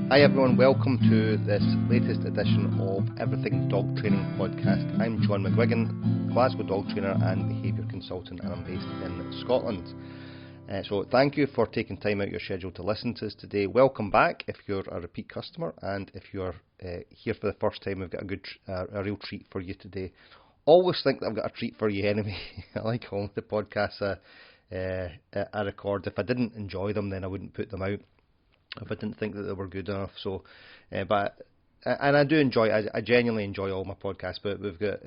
Hi everyone, welcome to this latest edition of Everything Dog Training Podcast. I'm John McGuigan, Glasgow dog trainer and behaviour consultant, and I'm based in Scotland. So thank you for taking time out your schedule to listen to us today. Welcome back if you're a repeat customer, and if you're here for the first time, we've got a real treat for you today. Always think that I've got a treat for you anyway. I like all the podcasts I record. If I didn't enjoy them, then I wouldn't put them out, if I didn't think that they were good enough. So, and I do enjoy, I genuinely enjoy all my podcasts, but we've got,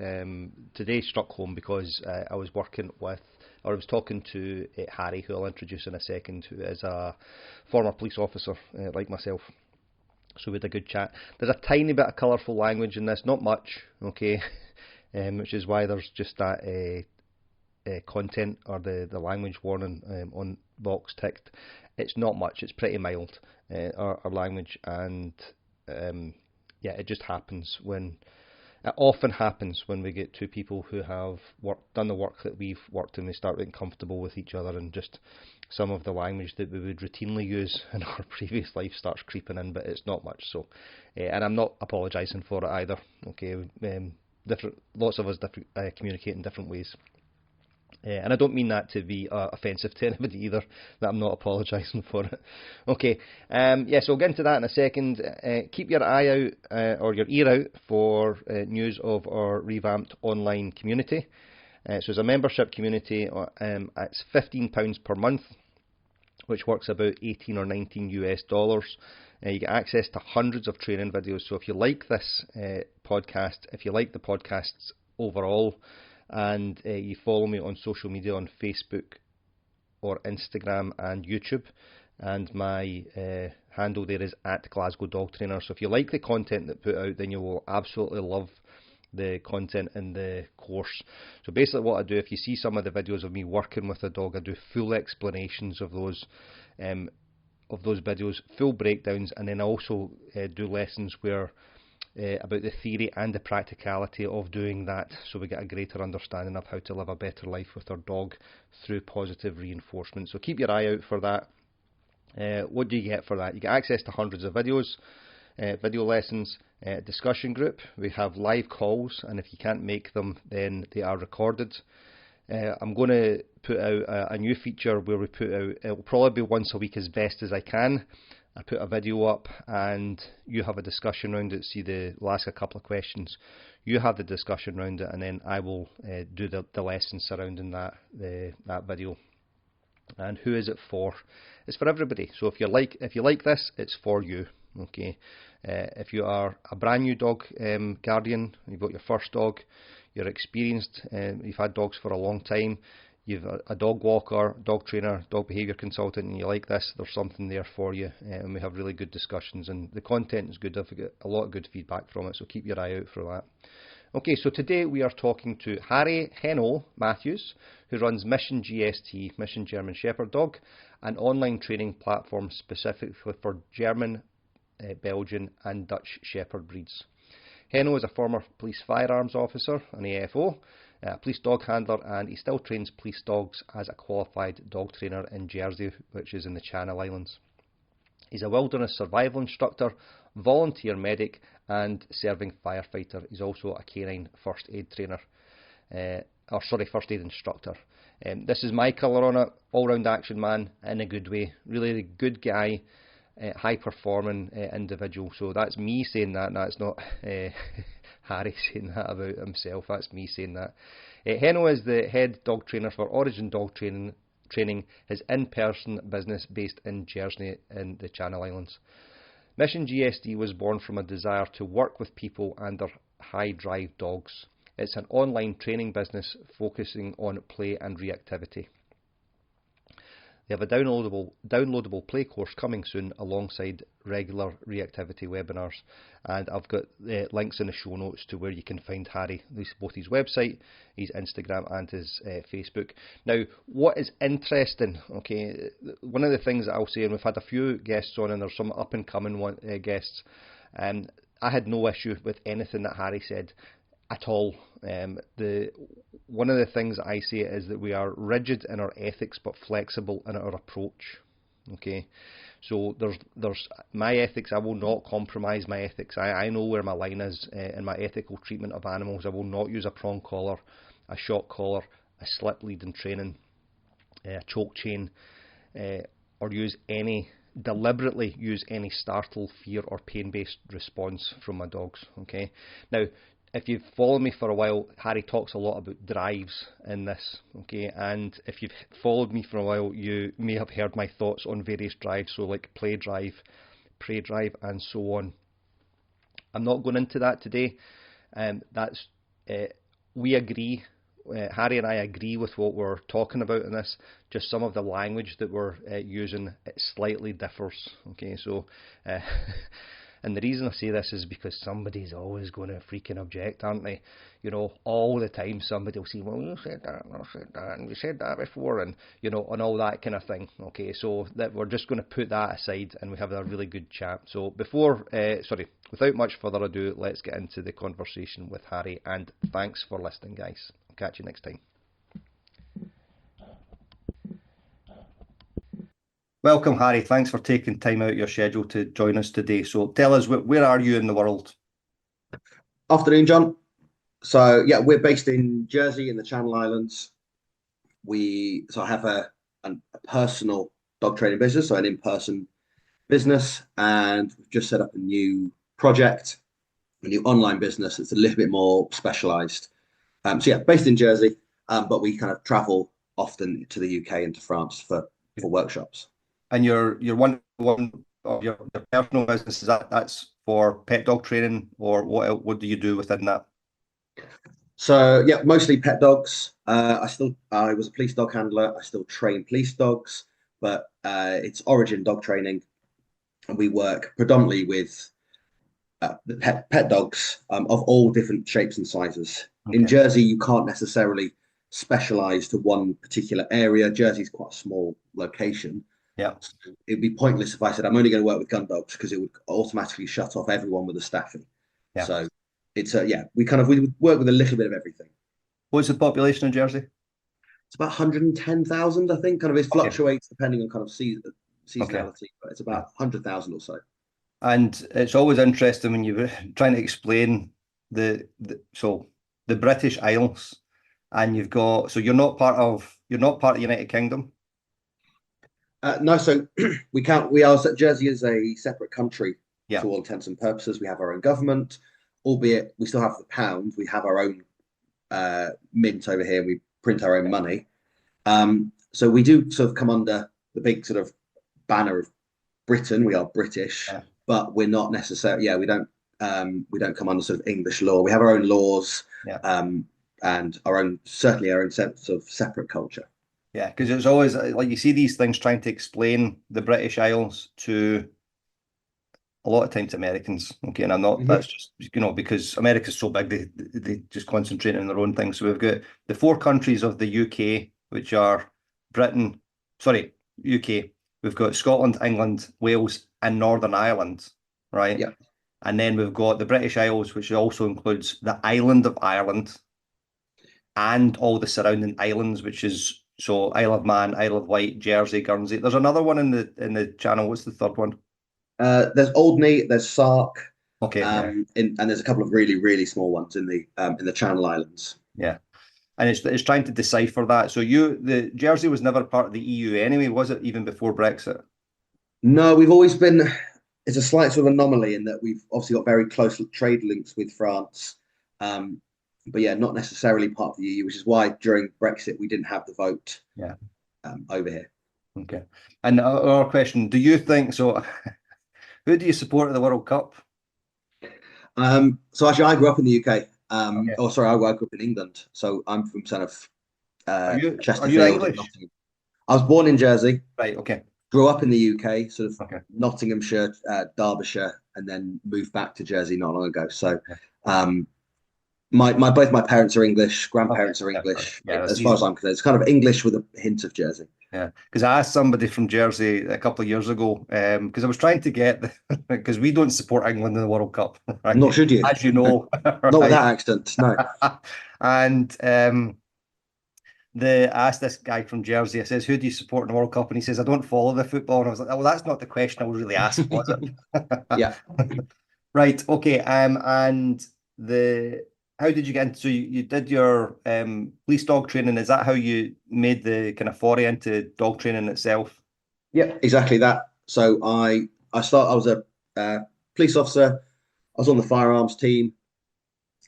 today struck home because I was talking to Harry, who I'll introduce in a second, who is a former police officer like myself. So we had a good chat. There's a tiny bit of colourful language in this, not much, okay, which is why there's just that content or the language warning on box ticked. It's not much, it's pretty mild, our language, and it just happens it often happens when we get two people who have done the work that we've worked, and they start getting comfortable with each other, and just some of the language that we would routinely use in our previous life starts creeping in, but it's not much. So, and I'm not apologising for it either, okay. Lots of us communicate in different ways. And I don't mean that to be offensive to anybody either, that I'm not apologising for it. Okay, so we'll get into that in a second. Keep your eye out, or your ear out, for news of our revamped online community. So it's a membership community. It's £15 per month, which works about $18 or $19 US. You get access to hundreds of training videos. So if you like this podcast, if you like the podcasts overall, and you follow me on social media on Facebook or Instagram and YouTube, and my handle there is @Glasgow Dog Trainer. So if you like the content that I put out, then you will absolutely love the content in the course. So basically what I do, if you see some of the videos of me working with a dog, I do full explanations of those videos, full breakdowns, and then I also do lessons where about the theory and the practicality of doing that, so we get a greater understanding of how to live a better life with our dog through positive reinforcement. So keep your eye out for that. What do you get for that? You get access to hundreds of videos, video lessons, discussion group. We have live calls, and if you can't make them, then they are recorded. I'm going to put out a new feature where we put out, it'll probably be once a week as best as I can. I put a video up and you have a discussion around it. See, we'll ask a couple of questions, you have the discussion around it, and then I will do the lessons surrounding that video. And who is it for? It's for everybody. So if you like this, it's for you. Okay. If you are a brand new dog guardian, you've got your first dog, you're experienced, you've had dogs for a long time, you've a dog walker, dog trainer, dog behaviour consultant, and you like this, there's something there for you, and we have really good discussions, and the content is good. I've got a lot of good feedback from it, so keep your eye out for that. Okay, so today we are talking to Harry Henno Matthews, who runs Mission GST, Mission German Shepherd Dog, an online training platform specifically for German, Belgian and Dutch Shepherd breeds. Henno is a former Police Firearms Officer, an AFO, a police dog handler, and he still trains police dogs as a qualified dog trainer in Jersey, which is in the Channel Islands. He's a wilderness survival instructor, volunteer medic, and serving firefighter. He's also a canine first aid instructor. This is my colour on it, all-round action man in a good way, really good guy, high performing individual. So that's me saying that, that's not Harry saying that about himself, that's me saying that. Henno is the head dog trainer for Origin Dog Training, his in-person business based in Jersey in the Channel Islands. Mission GSD was born from a desire to work with people and their high drive dogs. It's an online training business focusing on play and reactivity. They have a downloadable play course coming soon alongside regular reactivity webinars, and I've got links in the show notes to where you can find Harry, both his website, his Instagram and his Facebook. Now, what is interesting, okay, one of the things that I'll say, and we've had a few guests on, and there's some up and coming guests, I had no issue with anything that Harry said at all. One of the things I say is that we are rigid in our ethics but flexible in our approach. Okay, So there's my ethics. I will not compromise my ethics. I know where my line is in my ethical treatment of animals. I will not use a prong collar, a shock collar, a slip lead in training, a choke chain, or deliberately use any startle, fear or pain-based response from my dogs. Okay. Now, if you've followed me for a while, Harry talks a lot about drives in this, okay, and if you've followed me for a while, you may have heard my thoughts on various drives, so like play drive, prey drive, and so on. I'm not going into that today. We agree, Harry and I agree with what we're talking about in this, just some of the language that we're using, it slightly differs, okay, so... And the reason I say this is because somebody's always going to freaking object, aren't they? You know, all the time somebody will say, well, you said that, and I said that, and you said that before, and, you know, and all that kind of thing. Okay, so that we're just going to put that aside and we have a really good chat. So without much further ado, let's get into the conversation with Harry, and thanks for listening, guys. I'll catch you next time. Welcome, Harry. Thanks for taking time out of your schedule to join us today. So tell us, where are you in the world? Afternoon, John. So yeah, we're based in Jersey in the Channel Islands. I have a personal dog training business, so an in-person business, and we've just set up a new project, a new online business that's a little bit more specialized. So yeah, based in Jersey, but we kind of travel often to the UK and to France for workshops. And your one of your personal business, that's for pet dog training, or what do you do within that? So yeah, mostly pet dogs. I was a police dog handler. I still train police dogs, but it's origin dog training, and we work predominantly with the pet dogs of all different shapes and sizes. Okay. In Jersey, you can't necessarily specialize to one particular area. Jersey's quite a small location. Yeah, it'd be pointless if I said I'm only going to work with gun dogs, because it would automatically shut off everyone with a staffing. Yeah. So it's we work with a little bit of everything. What's the population in Jersey? It's about 110,000, I think. Kind of it fluctuates depending on kind of seasonality, but it's about 100,000 or so. And it's always interesting when you're trying to explain the British Isles, and you've got, so you're not part of the United Kingdom. No, so Jersey is a separate country to all intents and purposes. We have our own government, albeit we still have the pound. We have our own mint over here. We print our own money. So we do sort of come under the big sort of banner of Britain. We are British, but we're not necessarily. Yeah, we don't come under sort of English law. We have our own laws, and certainly our own sense of separate culture. Yeah, because it's always like you see these things trying to explain the British Isles to a lot of times Americans. Okay, and I'm not. That's just because America's so big, they just concentrate on their own thing. So we've got the 4 countries of the UK, which are UK. We've got Scotland, England, Wales, and Northern Ireland, right? Yeah. And then we've got the British Isles, which also includes the island of Ireland and all the surrounding islands, which is. So Isle of Man, Isle of Wight, Jersey, Guernsey. There's another one in the channel. What's the third one? There's Alderney, there's Sark. Okay. And there's a couple of really, really small ones in the Channel Islands. Yeah. And it's trying to decipher that. So the Jersey was never part of the EU anyway, was it, even before Brexit? No, we've always been. It's a slight sort of anomaly in that we've obviously got very close trade links with France. But yeah, not necessarily part of the EU, which is why during Brexit we didn't have the vote. Yeah. Over here. Okay. And our question: do you think so? Who do you support at the World Cup? So actually, I grew up in the UK. I grew up in England. So I'm from sort of Chesterfield. Are you English? I was born in Jersey. Right. Okay. Grew up in the UK, sort of Nottinghamshire, Derbyshire, and then moved back to Jersey not long ago. So. Both my parents are English, grandparents are English. As far as I'm concerned, it's kind of English with a hint of Jersey. Yeah, because I asked somebody from Jersey a couple of years ago, because I was trying to get because we don't support England in the World Cup. Right? Nor should you, as you know. Not with that accent, no. And I asked this guy from Jersey, I says, who do you support in the World Cup? And he says, I don't follow the football. And I was like, well, that's not the question I was really asking, was it? Yeah. Right, okay. And how did you get into, so you did your police dog training. Is that how you made the kind of foray into dog training itself? Yeah, exactly that. So I was a police officer. I was on the firearms team,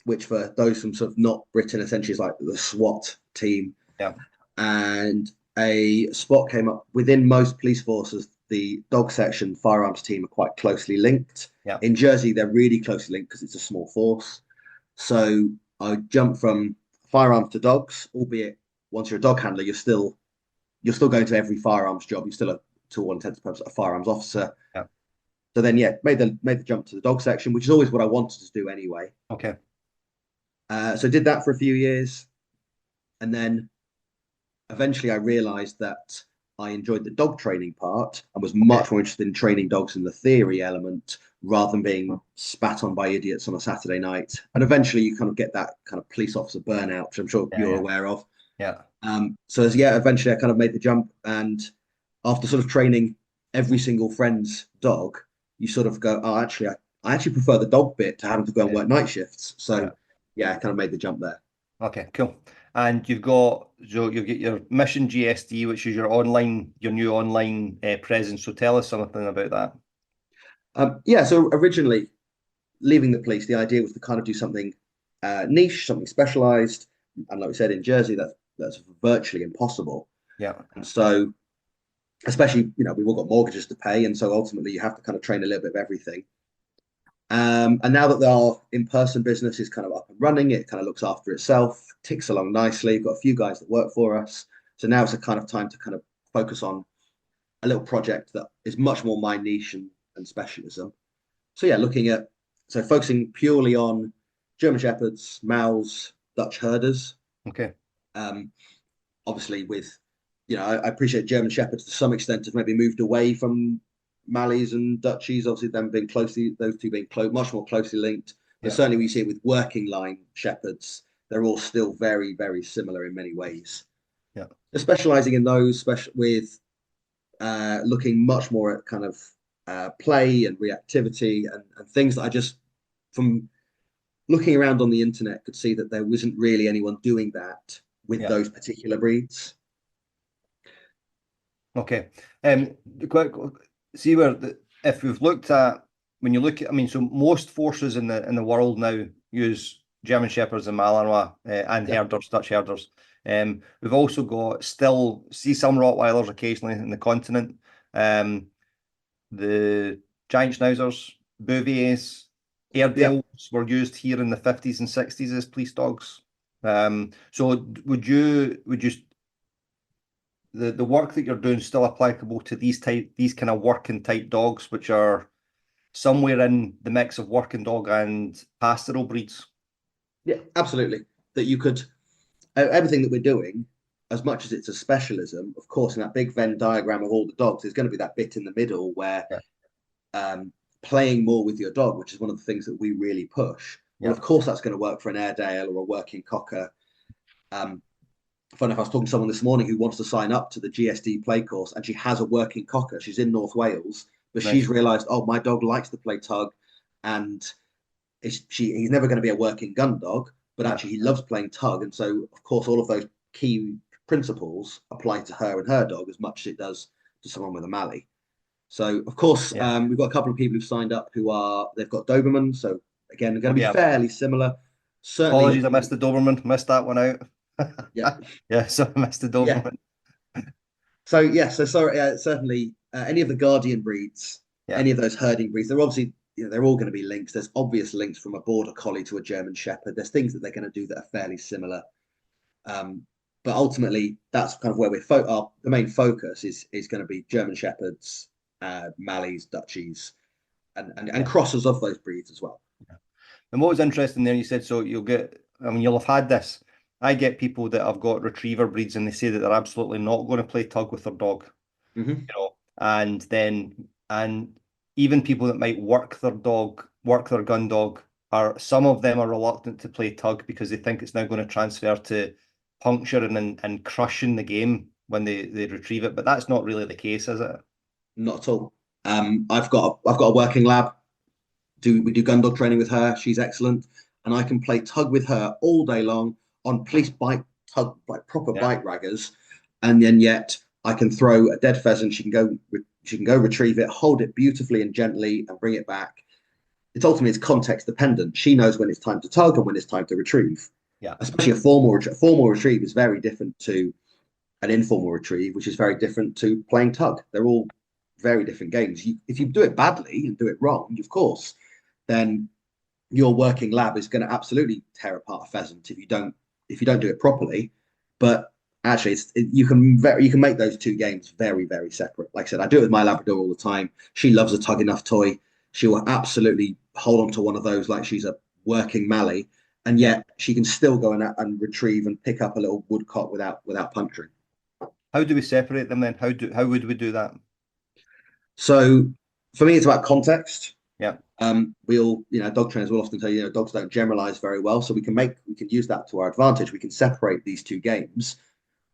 which for those from sort of not Britain, essentially is like the SWAT team. Yeah. And a spot came up within most police forces. The dog section firearms team are quite closely linked. Yeah. In Jersey, they're really closely linked because it's a small force. So I jumped from firearms to dogs, albeit once you're a dog handler, you're still going to every firearms job. You're still to all intents and purposes, a firearms officer. Yeah. So then, yeah, made the jump to the dog section, which is always what I wanted to do anyway. Okay. So did that for a few years, and then eventually I realised that I enjoyed the dog training part and was much more interested in training dogs in the theory element rather than being spat on by idiots on a Saturday night. And eventually you kind of get that kind of police officer burnout, which I'm sure you're aware of. Yeah. Eventually I kind of made the jump, and after sort of training every single friend's dog, you sort of go, oh, actually, I actually prefer the dog bit to having to go and work night shifts. So I kind of made the jump there. Okay, cool. And you've got your Mission GSD, which is your new online presence. So tell us something about that. So originally, leaving the police, the idea was to kind of do something niche, something specialized. And like we said, in Jersey, that's virtually impossible. Yeah. And so, especially, we've all got mortgages to pay. And so ultimately, you have to kind of train a little bit of everything. And now that our in-person business is kind of up and running, it kind of looks after itself, ticks along nicely. We've got a few guys that work for us. So now it's a kind of time to kind of focus on a little project that is much more my niche and specialism. So yeah, focusing purely on German Shepherds, Mals, Dutch herders. Okay. Obviously I appreciate German Shepherds to some extent have maybe moved away from Malleys and Dutchies, obviously those two being much more closely linked. But certainly we see it with working line Shepherds, they're all still very, very similar in many ways. Yeah. Specializing in those, with looking much more at kind of play and reactivity and things that I just, from looking around on the internet, could see that there wasn't really anyone doing that with those particular breeds. Okay. See if we've looked at, when you look at, so most forces in the world now use German Shepherds and Malinois and herders, Dutch herders. We've also got see some Rottweilers occasionally in the continent. The giant schnauzers, Bouviers, Airedales were used here in the 50s and 60s as police dogs. So would you the work that you're doing still applicable to these kind of working type dogs, which are somewhere in the mix of working dog and pastoral breeds? Yeah, absolutely. That you could, everything that we're doing, as much as it's a specialism, of course, in that big Venn diagram of all the dogs, there's going to be that bit in the middle where playing more with your dog, which is one of the things that we really push. Well, of course, that's going to work for an Airedale or a working cocker. Funny enough, I was talking to someone this morning who wants to sign up to the GSD play course, and she has a working cocker. She's in North Wales, but she's realised, oh, my dog likes to play tug, and he's never going to be a working gun dog, but actually he loves playing tug. And so, of course, all of those key principles apply to her and her dog as much as it does to someone with a Mallee. So, of course, we've got a couple of people who've signed up they've got Doberman. So, again, going to be fairly similar. Certainly, apologies, I missed the Doberman. Missed that one out. So I missed the Doberman. So sorry. Certainly, any of the Guardian breeds, any of those herding breeds, they're obviously, they're all going to be links. There's obvious links from a Border Collie to a German Shepherd. There's things that they're going to do that are fairly similar. But ultimately, that's kind of where the main focus is going to be German Shepherds, Malleys, Dutchies, and crosses of those breeds as well. And what was interesting there, you said, so you'll have had this. I get people that have got retriever breeds and they say that they're absolutely not going to play tug with their dog. And even people that might work their gun dog, some of them are reluctant to play tug because they think it's now going to transfer to puncturing and crushing the game when they retrieve it, but that's not really the case, is it? Not at all. I've got a working lab. We do gun dog training with her. She's excellent, and I can play tug with her all day long on police bike tug, like proper bike raggers, and then yet I can throw a dead pheasant. She can go retrieve it, hold it beautifully and gently, and bring it back. It's context dependent. She knows when it's time to tug and when it's time to retrieve. Yeah. Especially a formal retrieve is very different to an informal retrieve, which is very different to playing tug. They're all very different games. If you do it badly and do it wrong, of course, then your working lab is going to absolutely tear apart a pheasant if you don't do it properly. But actually, you can make those two games very, very separate. Like I said, I do it with my Labrador all the time. She loves a Tug Enough toy. She will absolutely hold on to one of those like she's a working Mallee, and yet she can still go and retrieve and pick up a little woodcock without puncturing. How do we separate them then? How would we do that? So for me, it's about context. Yeah. Dog trainers will often tell you, dogs don't generalize very well. So we can use that to our advantage. We can separate these two games.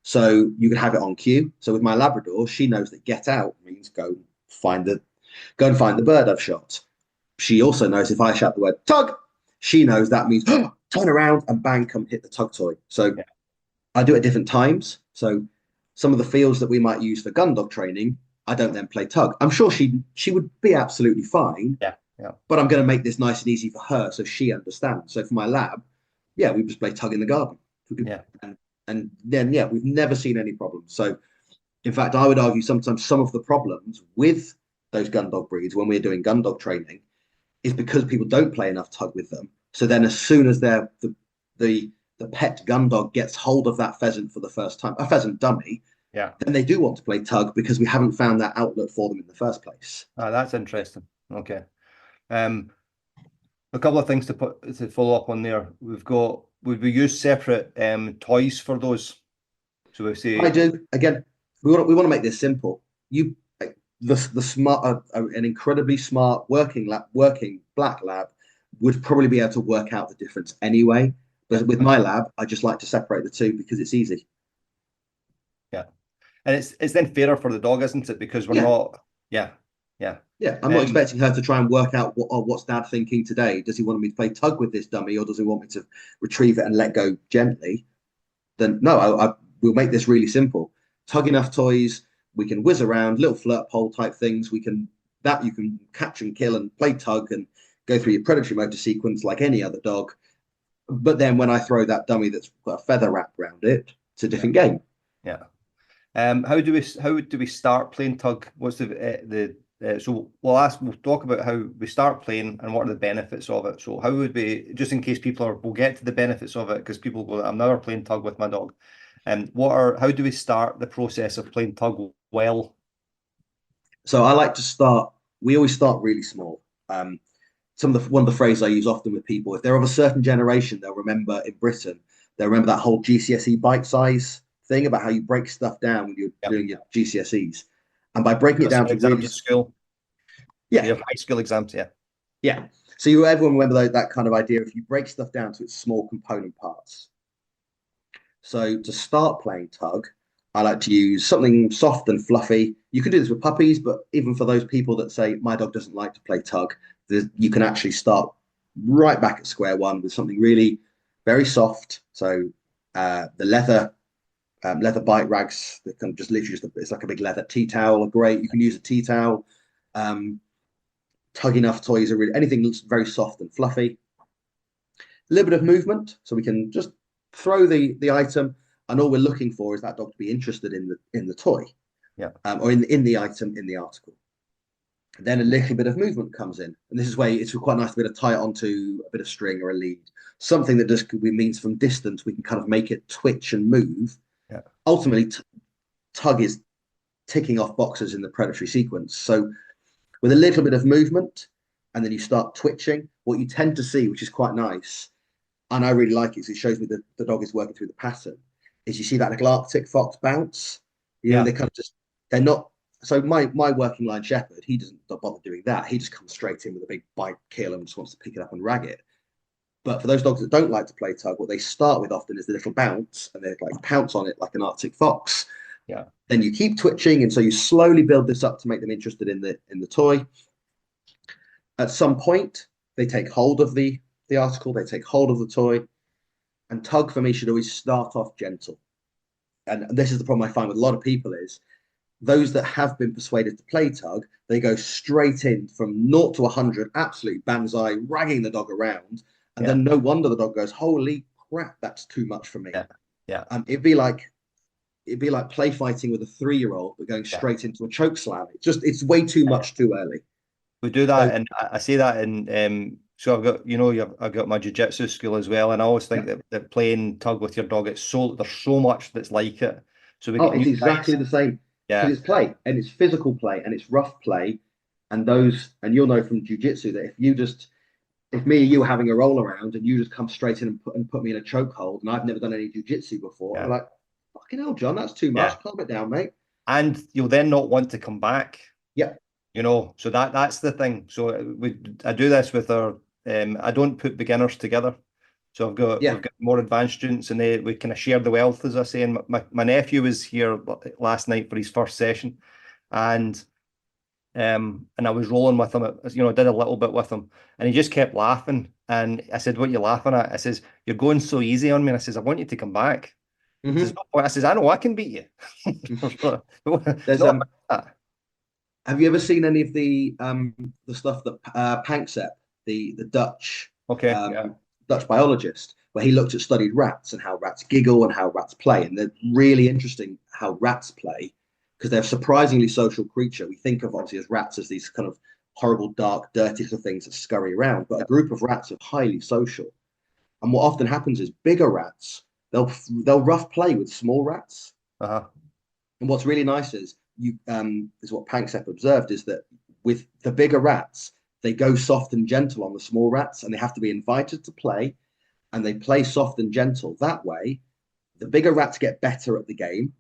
So you can have it on cue. So with my Labrador, she knows that get out means go and find the bird I've shot. She also knows if I shout the word tug, she knows that means turn around and bang, come hit the tug toy. So I do it at different times. So some of the fields that we might use for gun dog training, I don't then play tug. I'm sure she would be absolutely fine. Yeah. But I'm going to make this nice and easy for her so she understands. So for my lab, we just play tug in the garden. And then we've never seen any problems. So in fact, I would argue sometimes some of the problems with those gun dog breeds when we're doing gun dog training is because people don't play enough tug with them. So then as soon as the pet gun dog gets hold of that pheasant for the first time, a pheasant dummy, then they do want to play tug because we haven't found that outlet for them in the first place. Oh, that's interesting. Okay. A couple of things to follow up on there. Would we use separate toys for those? So we say I do. Again, we want to make this simple. The smart, an incredibly smart working black lab would probably be able to work out the difference anyway. But with my lab, I just like to separate the two because it's easy. Yeah, and it's then fairer for the dog, isn't it? Because we're not. Yeah, I'm not expecting her to try and work out what's Dad thinking today. Does he want me to play tug with this dummy, or does he want me to retrieve it and let go gently? Then no, we'll make this really simple. Tug Enough toys. We can whiz around, little flirt pole type things. You can catch and kill and play tug and go through your predatory motor sequence like any other dog. But then when I throw that dummy that's got a feather wrapped around it, it's a different game. Yeah. How do we start playing tug? What's so we'll talk about how we start playing and what are the benefits of it. So how would we, just in case we'll get to the benefits of it because people go, I'm never playing tug with my dog. How do we start the process of playing tug well? So I like to start. We always start really small. One of the phrases I use often with people, if they're of a certain generation, they'll remember that whole GCSE bite size thing about how you break stuff down when you're doing your GCSEs, and by breaking it down to really school, you have high school exams, So everyone remember that kind of idea. If you break stuff down to its small component parts. So to start playing tug, I like to use something soft and fluffy. You can do this with puppies, but even for those people that say, my dog doesn't like to play tug, you can actually start right back at square one with something really very soft. So the leather bite rags that can it's like a big leather tea towel are great. You can use a tea towel. Tug Enough toys are really anything that's very soft and fluffy. A little bit of movement, so we can just throw the item, and all we're looking for is that dog to be interested in the toy, or in the item in the article. And then a little bit of movement comes in, and this is where it's quite nice to be able to tie it onto a bit of string or a lead, something that just means from distance we can kind of make it twitch and move. Ultimately, tug is ticking off boxes in the predatory sequence. So with a little bit of movement, and then you start twitching, what you tend to see, which is quite nice, and I really like it because it shows me that the dog is working through the pattern, is you see that little Arctic fox bounce. They kind of they're not. So my working line shepherd, he doesn't bother doing that. He just comes straight in with a big bite kill and just wants to pick it up and rag it. But for those dogs that don't like to play tug, what they start with often is the little bounce, and they like pounce on it like an Arctic fox. Yeah. Then you keep twitching, and so you slowly build this up to make them interested in the toy. At some point, they take hold of the article, they take hold of the toy, and tug for me should always start off gentle. And this is the problem I find with a lot of people is those that have been persuaded to play tug, they go straight in from 0 to 100, absolutely banzai, ragging the dog around. And then no wonder the dog goes, holy crap, that's too much for me. Yeah. It'd be like play fighting with a 3-year-old, but going straight into a choke slam. It's way too much too early. We do that, and I say that in so I've got I've got my jiu-jitsu school as well, and I always think that playing tug with your dog, there's so much that's like it. So it's exactly the same. Because it's play, and it's physical play, and it's rough play, and you'll know from jiu-jitsu that if me and you were having a roll around and you just come straight in and put me in a chokehold, and I've never done any jiu-jitsu before, I'm like, fucking hell, John, that's too much. Calm it down, mate. And you'll then not want to come back. Yeah. So that's the thing. So I do this with our I don't put beginners together. So we've got more advanced students, and we kind of share the wealth, as I say. And my nephew was here last night for his first session, and I was rolling with him. I did a little bit with him, and he just kept laughing. And I said, "What are you laughing at?" I says, "You're going so easy on me." And I says, "I want you to come back." I says, "I know I can beat you." Have you ever seen any of the stuff that Panksepp, the Dutch Dutch biologist, where he looked at studied rats and how rats giggle and how rats play, and they're really interesting how rats play because they're a surprisingly social creature. We think of obviously as rats as these kind of horrible, dark, dirty sort of things that scurry around, but a group of rats are highly social. And what often happens is bigger rats they'll rough play with small rats. And what's really nice is what Panksepp observed is that with the bigger rats, they go soft and gentle on the small rats, and they have to be invited to play, and they play soft and gentle. That way, the bigger rats get better at the game.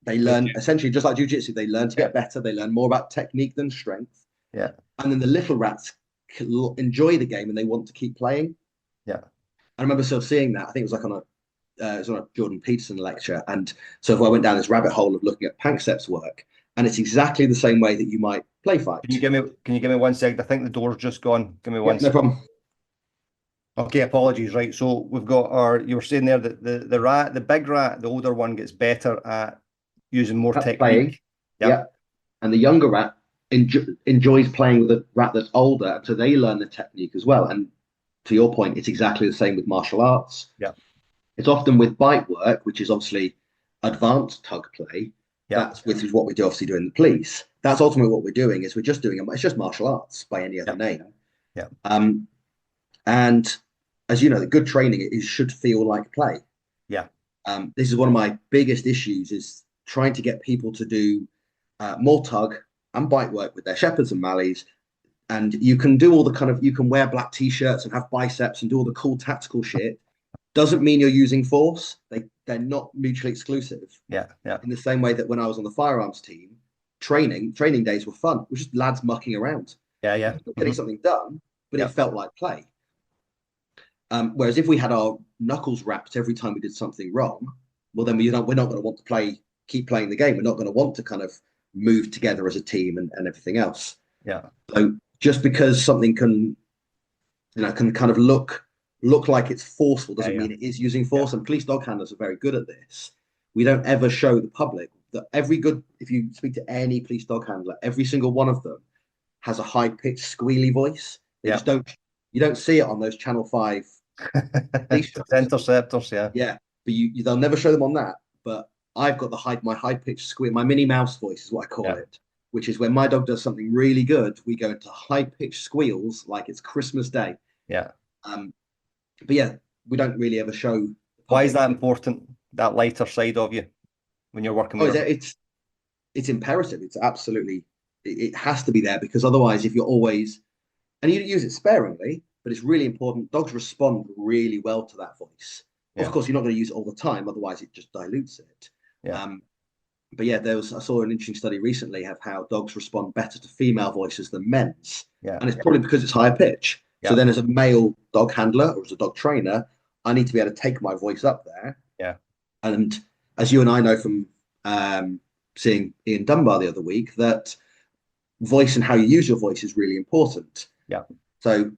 They learn essentially just like jiu-jitsu. They learn to get better. They learn more about technique than strength. And then the little rats enjoy the game and they want to keep playing. I remember sort of seeing that. I think it was like on a Jordan Peterson lecture, and so if I went down this rabbit hole of looking at Panksepp's work, and it's exactly the same way that you might play fight. Can you give me 1 second? I think the door's just gone. Give me one second. No problem. Okay, apologies. Right, so we've got you were saying there that the rat, the big rat, the older one gets better at using more technique. Playing. And the younger rat enjoys playing with a rat that's older, so they learn the technique as well. And to your point, it's exactly the same with martial arts. It's often with bite work, which is obviously advanced tug play. Which is what we do, obviously, doing the police. That's ultimately what we're doing. Is we're just doing it's just martial arts by any other name. And as you know, the good training should feel like play. This is one of my biggest issues: is trying to get people to do more tug and bite work with their shepherds and mallees. And you can do all the you can wear black t-shirts and have biceps and do all the cool tactical shit. Doesn't mean you're using force. They're not mutually exclusive. In the same way that when I was on the firearms team, training days were fun. It was just lads mucking around. Getting something done, but it felt like play. Whereas if we had our knuckles wrapped every time we did something wrong, well, then we're not going to want to keep playing the game. We're not going to want to kind of move together as a team and everything else. So just because something can kind of look like it's forceful doesn't mean it is using force. And police dog handlers are very good at this. We don't ever show the public that if you speak to any police dog handler, every single one of them has a high-pitched squealy voice. You don't see it on those Channel 5 interceptors. But they'll never show them on that. But I've got my high-pitched squeal, my Minnie Mouse voice is what I call it, which is when my dog does something really good, we go into high-pitched squeals like it's Christmas Day. But we don't really ever show. Why is that important? That lighter side of you when you're working with it's imperative. It's absolutely, it has to be there, because otherwise, if you're always, and you use it sparingly, but it's really important. Dogs respond really well to that voice. Of course, you're not going to use it all the time, otherwise it just dilutes it. But I saw an interesting study recently of how dogs respond better to female voices than men's, and it's probably because it's higher pitch. So then as a male dog handler or as a dog trainer, I need to be able to take my voice up there. Yeah. And as you and I know from seeing Ian Dunbar the other week, that voice and how you use your voice is really important. Yeah. So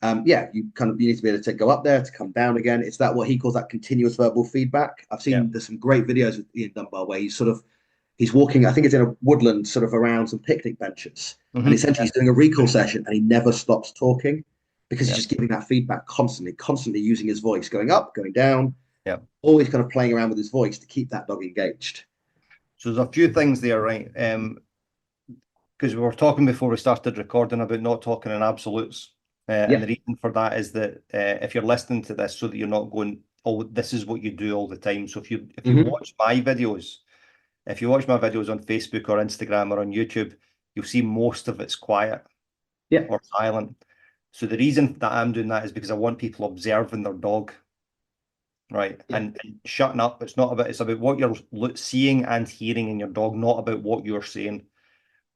you need to be able to go up there, to come down again. It's that what he calls that continuous verbal feedback. I've seen there's some great videos with Ian Dunbar where he's walking, I think it's in a woodland sort of around some picnic benches. And essentially he's doing a recall session and he never stops talking because he's just giving that feedback constantly using his voice, going up, going down, always kind of playing around with his voice to keep that dog engaged. So there's a few things there, right? Because we were talking before we started recording about not talking in absolutes. And the reason for that is that if you're listening to this so that you're not going, oh, this is what you do all the time. So if you watch my videos, if you watch my videos on Facebook or Instagram or on YouTube, you'll see most of it's quiet or silent. So the reason that I'm doing that is because I want people observing their dog, right? And shutting up. It's about what you're seeing and hearing in your dog, not about what you're saying.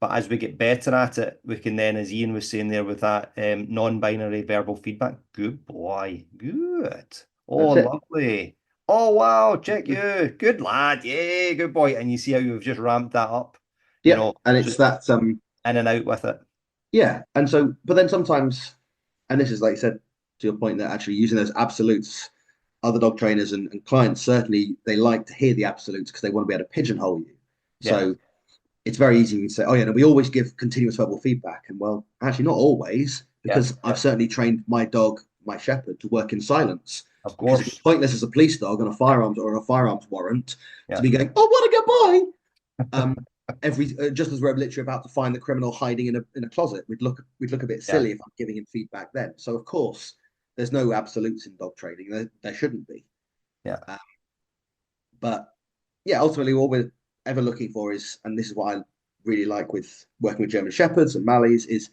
But as we get better at it, we can then, as Ian was saying there, with that non-binary verbal feedback, good boy, good. Oh, lovely. Oh, wow, check you. Good lad. Yeah, good boy. And you see how you've just ramped that up. Yeah, and it's that in and out with it. Yeah, and so, but then sometimes, and this is like you said, to your point, that actually using those absolutes, other dog trainers and clients, certainly they like to hear the absolutes because they want to be able to pigeonhole you. So it's very easy to say, oh yeah, no, we always give continuous verbal feedback. And well, actually not always, because I've certainly trained my dog, my shepherd, to work in silence. Of course. It's pointless as a police dog on a firearms warrant to be going, oh, what a good boy. Just as we're literally about to find the criminal hiding in a closet, we'd look a bit silly if I'm giving him feedback then. So of course, there's no absolutes in dog training. There shouldn't be. Yeah. But yeah, ultimately, all we're ever looking for is, and this is what I really like with working with German Shepherds and Malleys, is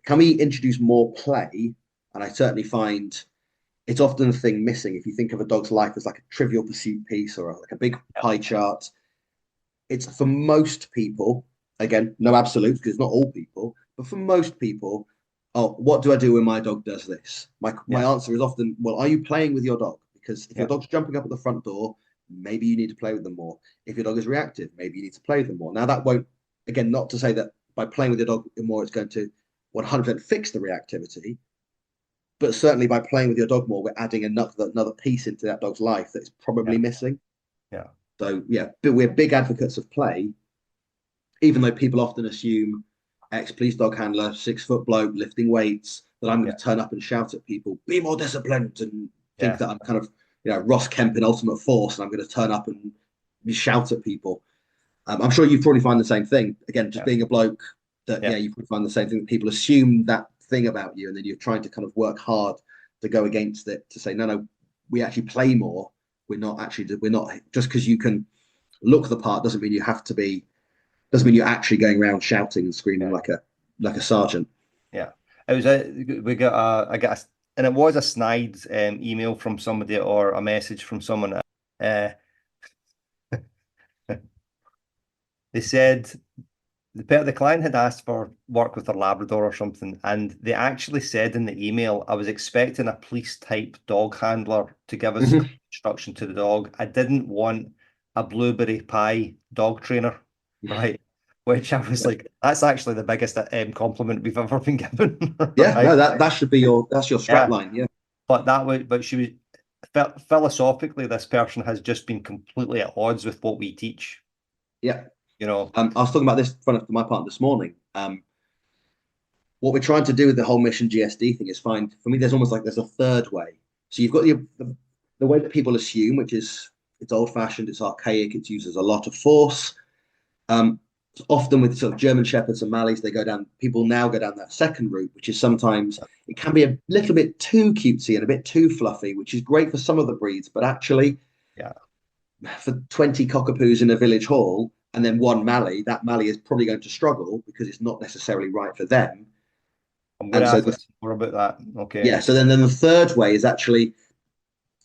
can we introduce more play? And I certainly find it's often a thing missing. If you think of a dog's life as like a Trivial Pursuit piece or like a big pie chart, it's for most people, again, no absolutes because it's not all people, but for most people, oh, what do I do when my dog does this? My answer is often, well, are you playing with your dog? Because if your dog's jumping up at the front door, maybe you need to play with them more. If your dog is reactive, maybe you need to play with them more. Now, that won't, again, not to say that by playing with your dog more, it's going to 100% fix the reactivity, but certainly by playing with your dog more, we're adding another piece into that dog's life that's probably missing. Yeah. So, but we're big advocates of play, even though people often assume ex-police dog handler, 6-foot bloke, lifting weights, that I'm going to turn up and shout at people, be more disciplined, and think that I'm kind of, Ross Kemp in Ultimate Force, and I'm going to turn up and shout at people. I'm sure you probably find the same thing. Again, just being a bloke, that you probably find the same thing. People assume that thing about you, and then you're trying to kind of work hard to go against it, to say, no, we actually play more. We're not just because you can look the part doesn't mean you have to be. Doesn't mean you're actually going around shouting and screaming like a sergeant. Yeah, it was and it was a snide email from somebody or a message from someone. They said the client had asked for work with their Labrador or something, and they actually said in the email, I was expecting a police type dog handler to give us instruction to the dog. I didn't want a blueberry pie dog trainer, right? Which I was like, that's actually the biggest compliment we've ever been given. Yeah, no, that should be your strap line. Yeah, but she was philosophically, this person has just been completely at odds with what we teach. Yeah. I was talking about this in front of my partner this morning. What we're trying to do with the whole mission GSD thing is find, for me, there's a third way. So you've got the way that people assume, which is it's old fashioned, it's archaic, it uses a lot of force. Often with sort of German Shepherds and Malleys, people now go down that second route, which is sometimes it can be a little bit too cutesy and a bit too fluffy, which is great for some of the breeds, but actually for 20 cockapoos in a village hall, and then one Mallee, that Mallee is probably going to struggle because it's not necessarily right for them. I'm going to ask more about that. Okay. Yeah. So then the third way is actually,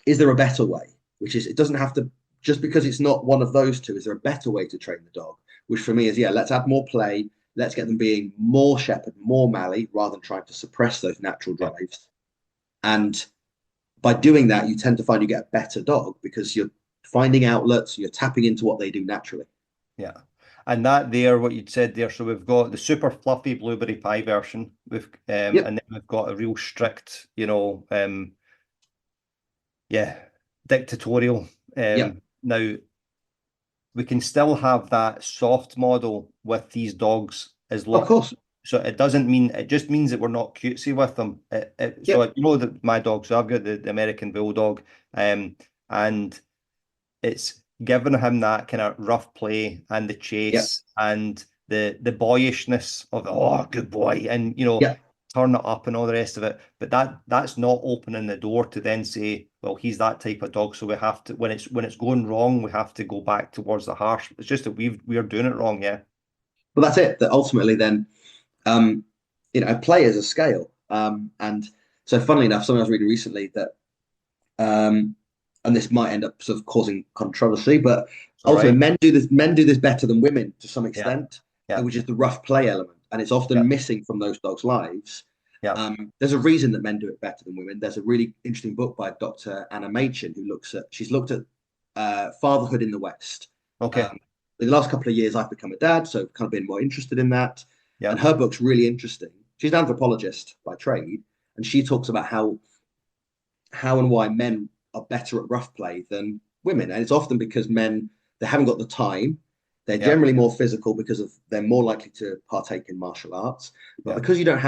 is there a better way? Which is, it doesn't have to, just because it's not one of those two, is there a better way to train the dog? Which for me is, let's add more play. let's get them being more shepherd, more Mallee, rather than trying to suppress those natural drives. And by doing that, you tend to find you get a better dog because you're finding outlets, you're tapping into what they do naturally. Yeah. And that there, what you'd said there, so we've got the super fluffy blueberry pie version, and then we've got a real strict, dictatorial. Now, we can still have that soft model with these dogs as long. Of course. So it doesn't mean, it just means that we're not cutesy with them. So you know that my dog, so I've got the American Bulldog, and it's giving him that kind of rough play and the chase and the boyishness of, oh, good boy, and turn it up and all the rest of it. But that's not opening the door to then say, well, he's that type of dog, so we have to, when it's going wrong, we have to go back towards the harsh. It's just that we are doing it wrong, yeah. Well, that's it. That ultimately then, play is a scale. And so, funnily enough, something I was reading recently that, and this might end up sort of causing controversy, but ultimately men do this better than women to some extent, which is the rough play element, and it's often missing from those dogs' lives. There's a reason that men do it better than women. There's a really interesting book by Dr. Anna Machin she's looked at fatherhood in the West. In the last couple of years, I've become a dad, so I've kind of been more interested in that. And her book's really interesting. She's an anthropologist by trade, and she talks about how and why men are better at rough play than women. And it's often because men, they haven't got the time. They're generally more physical because they're more likely to partake in martial arts. But because you don't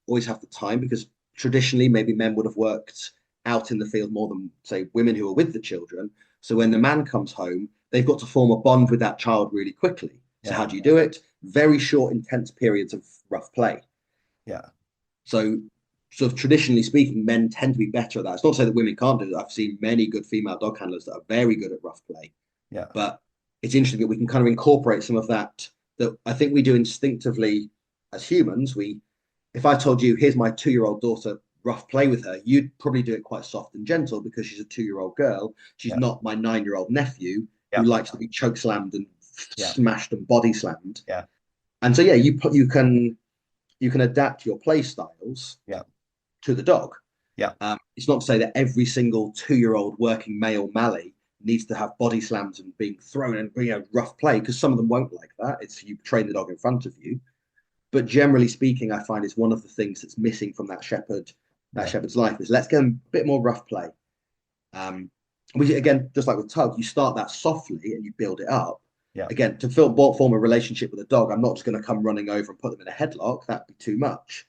always have the time, because traditionally maybe men would have worked out in the field more than, say, women who are with the children. So when the man comes home, they've got to form a bond with that child really quickly. So how do you do it? Very short, intense periods of rough play. So sort of traditionally speaking, men tend to be better at that. It's not to say that women can't do it. I've seen many good female dog handlers that are very good at rough play. But it's interesting that we can kind of incorporate some of that I think we do instinctively as humans. If I told you, here's my 2-year-old daughter, rough play with her, you'd probably do it quite soft and gentle because she's a 2-year-old girl. She's not my 9-year-old nephew who likes to be choke slammed and smashed and body slammed. And so you can adapt your play styles to the dog. It's not to say that every single 2-year-old working male Mallee needs to have body slams and being thrown and rough play, because some of them won't like that. It's you train the dog in front of you. But generally speaking, I find it's one of the things that's missing from that shepherd's life is let's get a bit more rough play. Which again, just like with Tug, you start that softly and you build it up. Again, to form a relationship with a dog, I'm not just going to come running over and put them in a headlock. That'd be too much.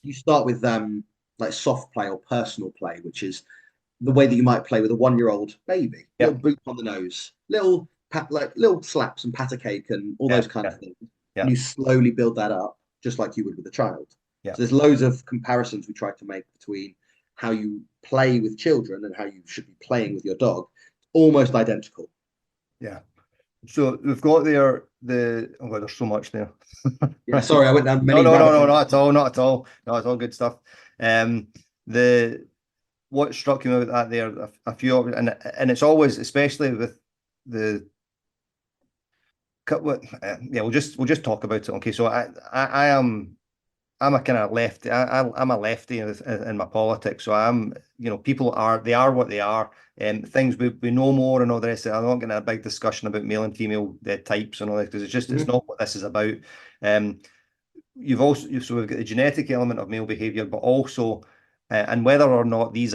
You start with like soft play or personal play, which is the way that you might play with a 1-year-old baby. Little boot on the nose, little slaps and pat a cake and all those kind of things. And you slowly build that up, just like you would with a child. So there's loads of comparisons we try to make between how you play with children and how you should be playing with your dog. Almost identical. So we've got there oh God, there's so much there. Sorry, I went down many. No, not at all. No, it's all good stuff. What struck me about that there, a few of it, and it's always, especially with we'll just talk about it. Okay, so I'm a kind of lefty. I'm a lefty in my politics. So people they are what they are. Things we know more and all the rest of it. I'm not getting a big discussion about male and female types and all that, because it's not what this is about. We've got the genetic element of male behavior, but also, and whether or not we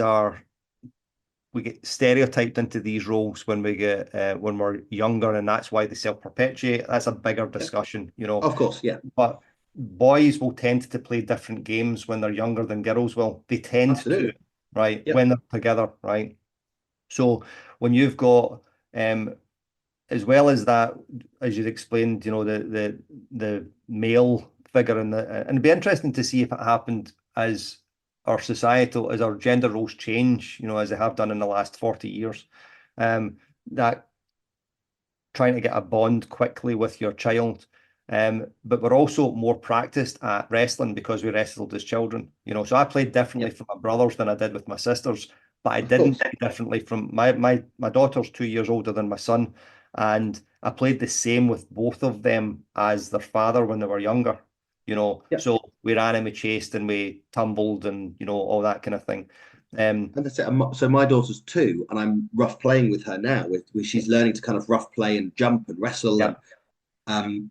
get stereotyped into these roles when we're younger, and that's why they self-perpetuate. That's a bigger discussion, Of course, But boys will tend to play different games when they're younger than girls will. They tend to, right? When they're together, right? So when you've got, as well as that, as you'd explained, the male figure and it'd be interesting to see if it happened as our gender roles change, as they have done in the last 40 years. That trying to get a bond quickly with your child. But we're also more practiced at wrestling because we wrestled as children, so I played differently from my brothers than I did with my sisters, but I didn't play differently from my daughter's 2 years older than my son, and I played the same with both of them as their father when they were younger, so we ran and we chased and we tumbled and, all that kind of thing. And that's it. So my daughter's 2, and I'm rough playing with her now, where she's learning to kind of rough play and jump and wrestle. Yeah. And,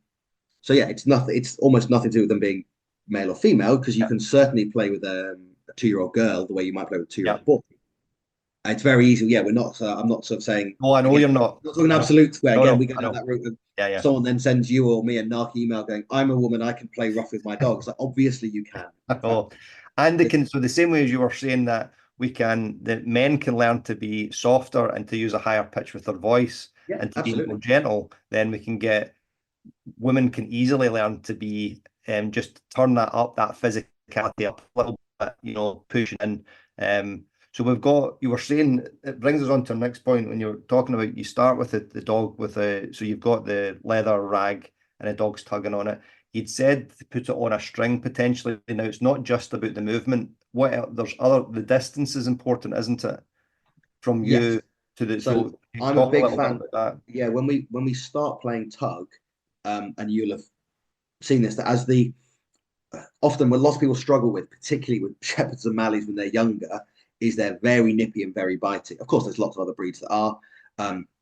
so yeah, it's nothing. It's almost nothing to do with them being male or female, because you can certainly play with a 2-year-old girl the way you might play with a 2-year-old boy. It's very easy. Yeah, we're not. I'm not sort of saying. Oh, I know again, you're not. Not talking absolutes where No, we go down that route of Yeah. someone then sends you or me a narky email going, "I'm a woman. I can play rough with my dogs." Like, obviously you can. Oh, and they can. So the same way as you were saying that the men can learn to be softer and to use a higher pitch with their voice and to be more gentle. Then women can easily learn to be just turn that physicality up a little bit, pushing in. So you were saying, it brings us on to our next point when you're talking about, you start with the dog so you've got the leather rag and a dog's tugging on it. You'd said to put it on a string potentially. Now, it's not just about the movement. The distance is important, isn't it? From you to the, so I'm a big fan. Yeah, when we start playing tug, and you'll have seen this, that often what lots of people struggle with, particularly with Shepherds and Malleys when they're younger, is they're very nippy and very bitey. Of course, there's lots of other breeds that are.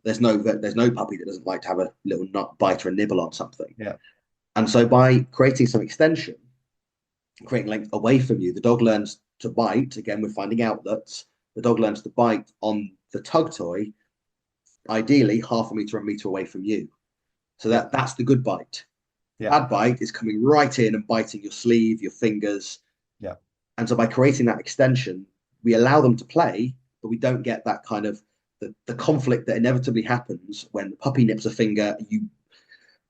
There's no puppy that doesn't like to have a little nut bite or a nibble on something. Yeah. And so by creating some extension, creating length away from you, the dog learns to bite. Again, we're finding outlets. The dog learns to bite on the tug toy, ideally 1/2 meter, 1 meter away from you. So that's the good bite. Yeah. Bad bite is coming right in and biting your sleeve, your fingers. Yeah. And so by creating that extension, we allow them to play, but we don't get that kind of the conflict that inevitably happens when the puppy nips a finger.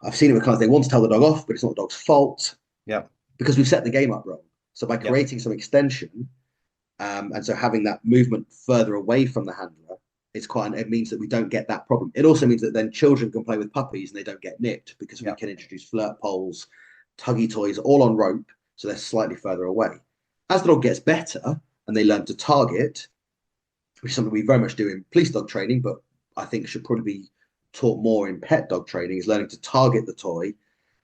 I've seen it with clients, they want to tell the dog off, but it's not the dog's fault. Yeah. Because we've set the game up wrong. So by creating some extension, and so having that movement further away from the handler, it means that we don't get that problem. It also means that then children can play with puppies and they don't get nipped, because we can introduce flirt poles, tuggy toys, all on rope, so they're slightly further away. As the dog gets better and they learn to target, which is something we very much do in police dog training, but I think should probably be taught more in pet dog training, is learning to target the toy.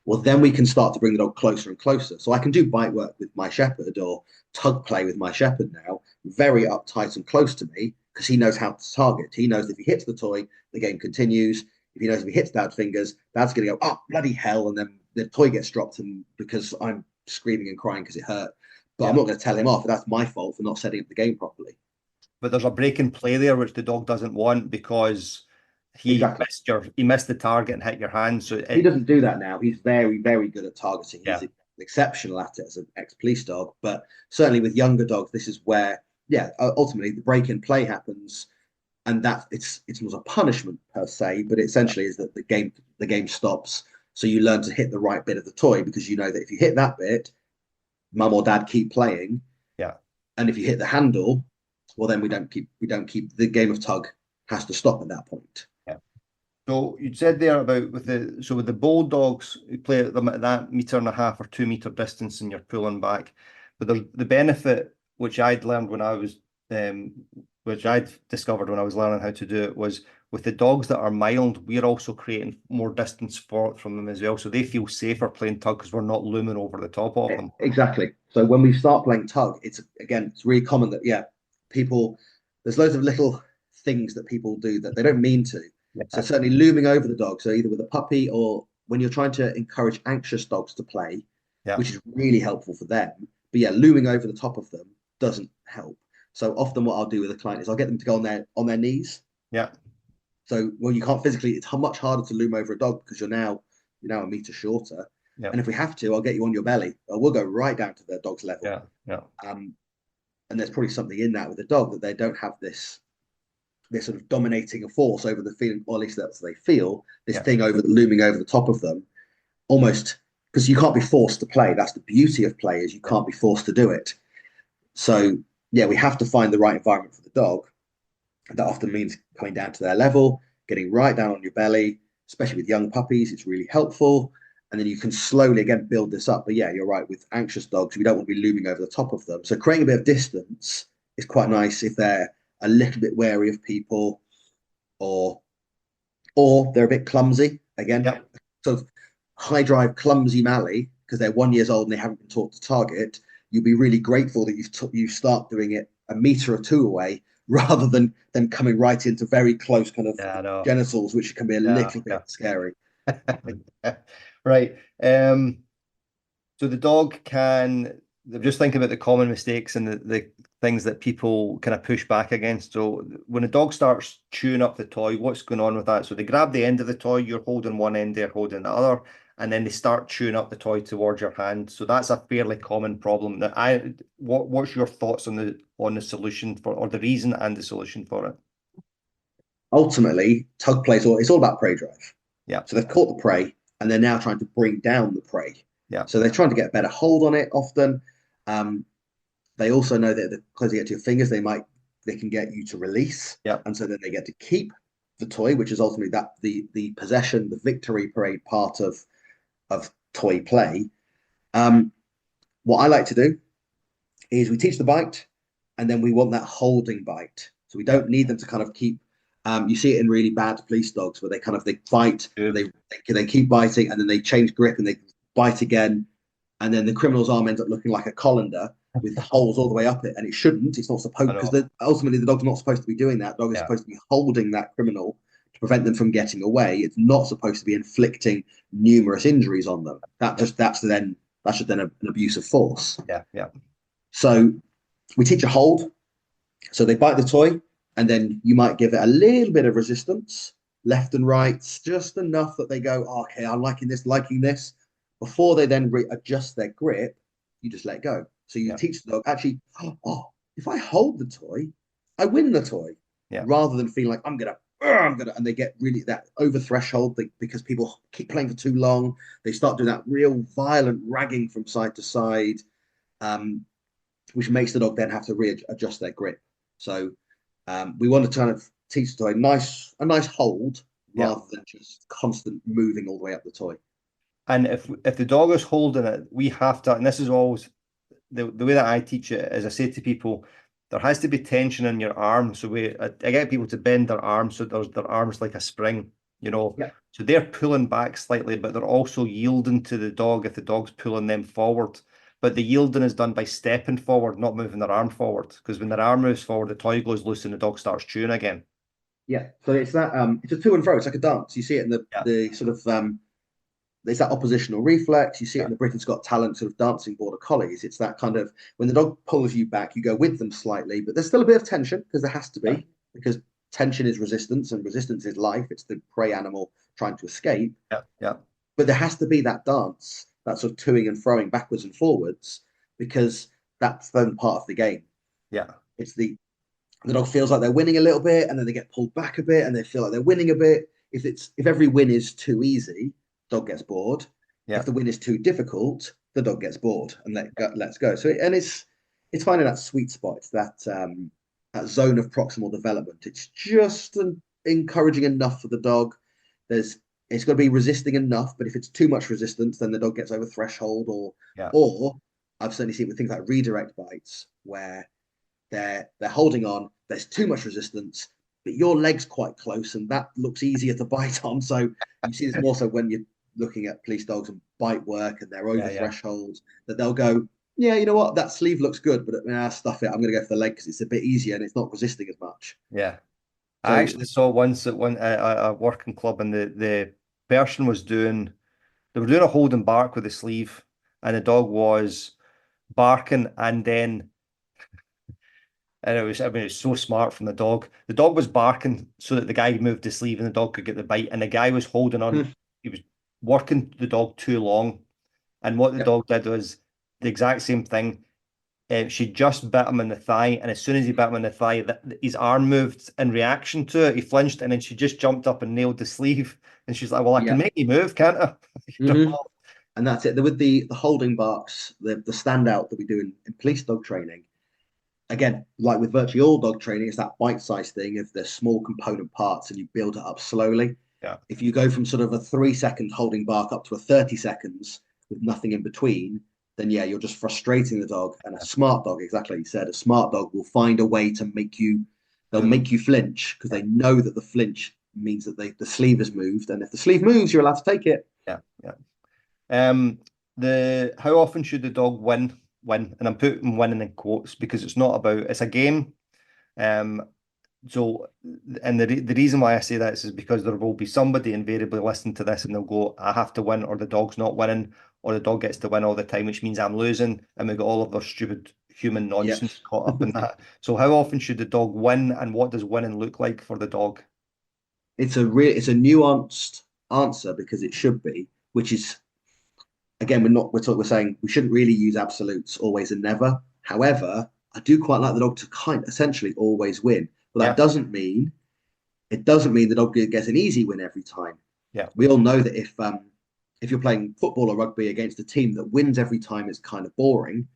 Well, then we can start to bring the dog closer and closer. So I can do bite work with my Shepherd or tug play with my Shepherd now, very uptight and close to me, because he knows how to target. He knows if he hits the toy, the game continues. If he knows if he hits Dad's fingers, Dad's going to go, "Oh, bloody hell," and then the toy gets dropped because I'm screaming and crying because it hurt. But I'm not going to tell him off. That's my fault for not setting up the game properly. But there's a break in play there, which the dog doesn't want, because he missed the target and hit your hand. So he doesn't do that now. He's very, very good at targeting. He's exceptional at it as an ex-police dog. But certainly with younger dogs, this is where, ultimately the break in play happens, and that it's not a punishment per se, but it essentially is that the game stops. So you learn to hit the right bit of the toy, because you know that if you hit that bit, Mum or Dad keep playing. Yeah. And if you hit the handle, well, then we don't keep the game of tug has to stop at that point. Yeah. So you said there about with the bulldogs, you play them at that 1.5 or 2 meter distance and you're pulling back. But there's the benefit, which I'd learned when I was which I'd discovered when I was learning how to do it, was with the dogs that are mild, we're also creating more distance from them as well. So they feel safer playing tug because we're not looming over the top of them. Exactly. So when we start playing tug, it's really common that, there's loads of little things that people do that they don't mean to. Yeah. So certainly looming over the dog. So either with a puppy or when you're trying to encourage anxious dogs to play, which is really helpful for them. But looming over the top of them doesn't help. So often what I'll do with a client is I'll get them to go on their knees. Yeah. So you can't physically, it's much harder to loom over a dog because you're now 1 meter shorter. Yeah. And if we have to, I'll get you on your belly, or we'll go right down to the dog's level. Yeah. Yeah. And there's probably something in that with the dog, that they don't have this sort of dominating a force over the feeling, or at least that's what they feel, this thing looming over the top of them, almost, because you can't be forced to play. That's the beauty of play, is you can't be forced to do it. So we have to find the right environment for the dog. That often means coming down to their level, getting right down on your belly, especially with young puppies. It's really helpful. And then you can slowly, again, build this up. But you're right, with anxious dogs, we don't want to be looming over the top of them. So creating a bit of distance is quite nice if they're a little bit wary of people, or they're a bit clumsy. again, Yep. sort of high drive, clumsy Mally, because they're 1 year old and they haven't been taught to target, you'll be really grateful that you start doing it a meter or two away rather than coming right into very close kind of genitals, which can be a little bit scary. Right. So the dog can, I'm just thinking about the common mistakes and the things that people kind of push back against. So when a dog starts chewing up the toy, what's going on with that? So they grab the end of the toy, you're holding one end, they're holding the other, and then they start chewing up the toy towards your hand. So that's a fairly common problem. Now, what's your thoughts on the solution for, or the reason and the solution for it? Ultimately, tug play it's all about prey drive. Yeah. So they've caught the prey and they're now trying to bring down the prey. Yeah. So they're trying to get a better hold on it often. They also know that because they get to your fingers, they can get you to release. Yeah. And so then they get to keep the toy, which is ultimately that the possession, the victory parade part of toy play. What I like to do is we teach the bite, and then we want that holding bite. So we don't need them to kind of keep. You see it in really bad police dogs where they bite, they keep biting, and then they change grip and they bite again, and then the criminal's arm ends up looking like a colander with holes all the way up it, and it shouldn't. It's not supposed, because ultimately the dog's not supposed to be doing that. The dog is supposed to be holding that criminal to prevent them from getting away. It's not supposed to be inflicting numerous injuries on them. That's just then an abuse of force. Yeah. So we teach a hold. So they bite the toy, and then you might give it a little bit of resistance, left and right, just enough that they go, oh, okay, I'm liking this. Before they then adjust their grip, you just let go. So you teach the dog, actually, if I hold the toy, I win the toy. Rather than feeling like I'm gonna, and they get really that over threshold because people keep playing for too long. They start doing that real violent ragging from side to side, which makes the dog then have to readjust their grip. So we want to kind of teach the toy a nice hold rather than just constant moving all the way up the toy. And if the dog is holding it, we have to, and this is always the way that I teach it, is I say to people, there has to be tension in your arm. So I get people to bend their arms so their arms like a spring, So they're pulling back slightly, but they're also yielding to the dog if the dog's pulling them forward. But the yielding is done by stepping forward, not moving their arm forward. Because when their arm moves forward, the toy goes loose and the dog starts chewing again. Yeah. So it's that it's a to and fro. It's like a dance. You see it in the sort of there's that oppositional reflex. You see it in the Britain's Got Talent sort of dancing border collies. It's that kind of, when the dog pulls you back, you go with them slightly, but there's still a bit of tension because there has to be, because tension is resistance and resistance is life. It's the prey animal trying to escape. Yeah. But there has to be that dance, that sort of toing and froing backwards and forwards, because that's then part of the game. Yeah. It's the dog feels like they're winning a little bit, and then they get pulled back a bit, and they feel like they're winning a bit. If every win is too easy, dog gets bored. If the win is too difficult, the dog gets bored and lets go. So it's finding that sweet spot. It's that zone of proximal development. It's just encouraging enough for the dog. It's got to be resisting enough, but if it's too much resistance, then the dog gets over threshold. Or I've certainly seen with things like redirect bites where they're holding on. There's too much resistance, but your leg's quite close, and that looks easier to bite on. So you see this more so when you're looking at police dogs and bite work and they're over thresholds, that they'll go, yeah, you know what, that sleeve looks good, but stuff it. I'm going to go for the leg because it's a bit easier and it's not resisting as much. Yeah. So, I actually saw once at a working club, and the person they were doing a hold and bark with the sleeve, and the dog was barking, and it's so smart from the dog. The dog was barking so that the guy moved the sleeve and the dog could get the bite, and the guy was holding on. He was working the dog too long, and what the dog did was the exact same thing. She just bit him in the thigh, and as soon as he bit him in the thigh, his arm moved in reaction to it. He flinched, and then she just jumped up and nailed the sleeve. And she's like, "Well, I can make you move, can't I?" And that's it. With the holding barks, the standout that we do in police dog training, again, like with virtually all dog training, it's that bite-sized thing of the small component parts, and you build it up slowly. If you go from sort of a 3-second holding bark up to a 30 seconds with nothing in between, then you're just frustrating the dog. And a smart dog, exactly like you said, a smart dog will find a way to make you flinch, because they know that the flinch means that the sleeve has moved, and if the sleeve moves, you're allowed to take it. Yeah, how often should the dog win? Win, and I'm putting winning in quotes because it's a game. So, and the reason why I say that is because there will be somebody invariably listening to this and they'll go, I have to win, or the dog's not winning, or the dog gets to win all the time, which means I'm losing, and we've got all of their stupid human nonsense caught up in that. So how often should the dog win, and what does winning look like for the dog? It's a nuanced answer because it should be, which is, again, we're saying we shouldn't really use absolutes always and never. However, I do quite like the dog to essentially always win. But that doesn't mean the dog gets an easy win every time. Yeah. We all know that if you're playing football or rugby against a team that wins every time, it's kind of boring.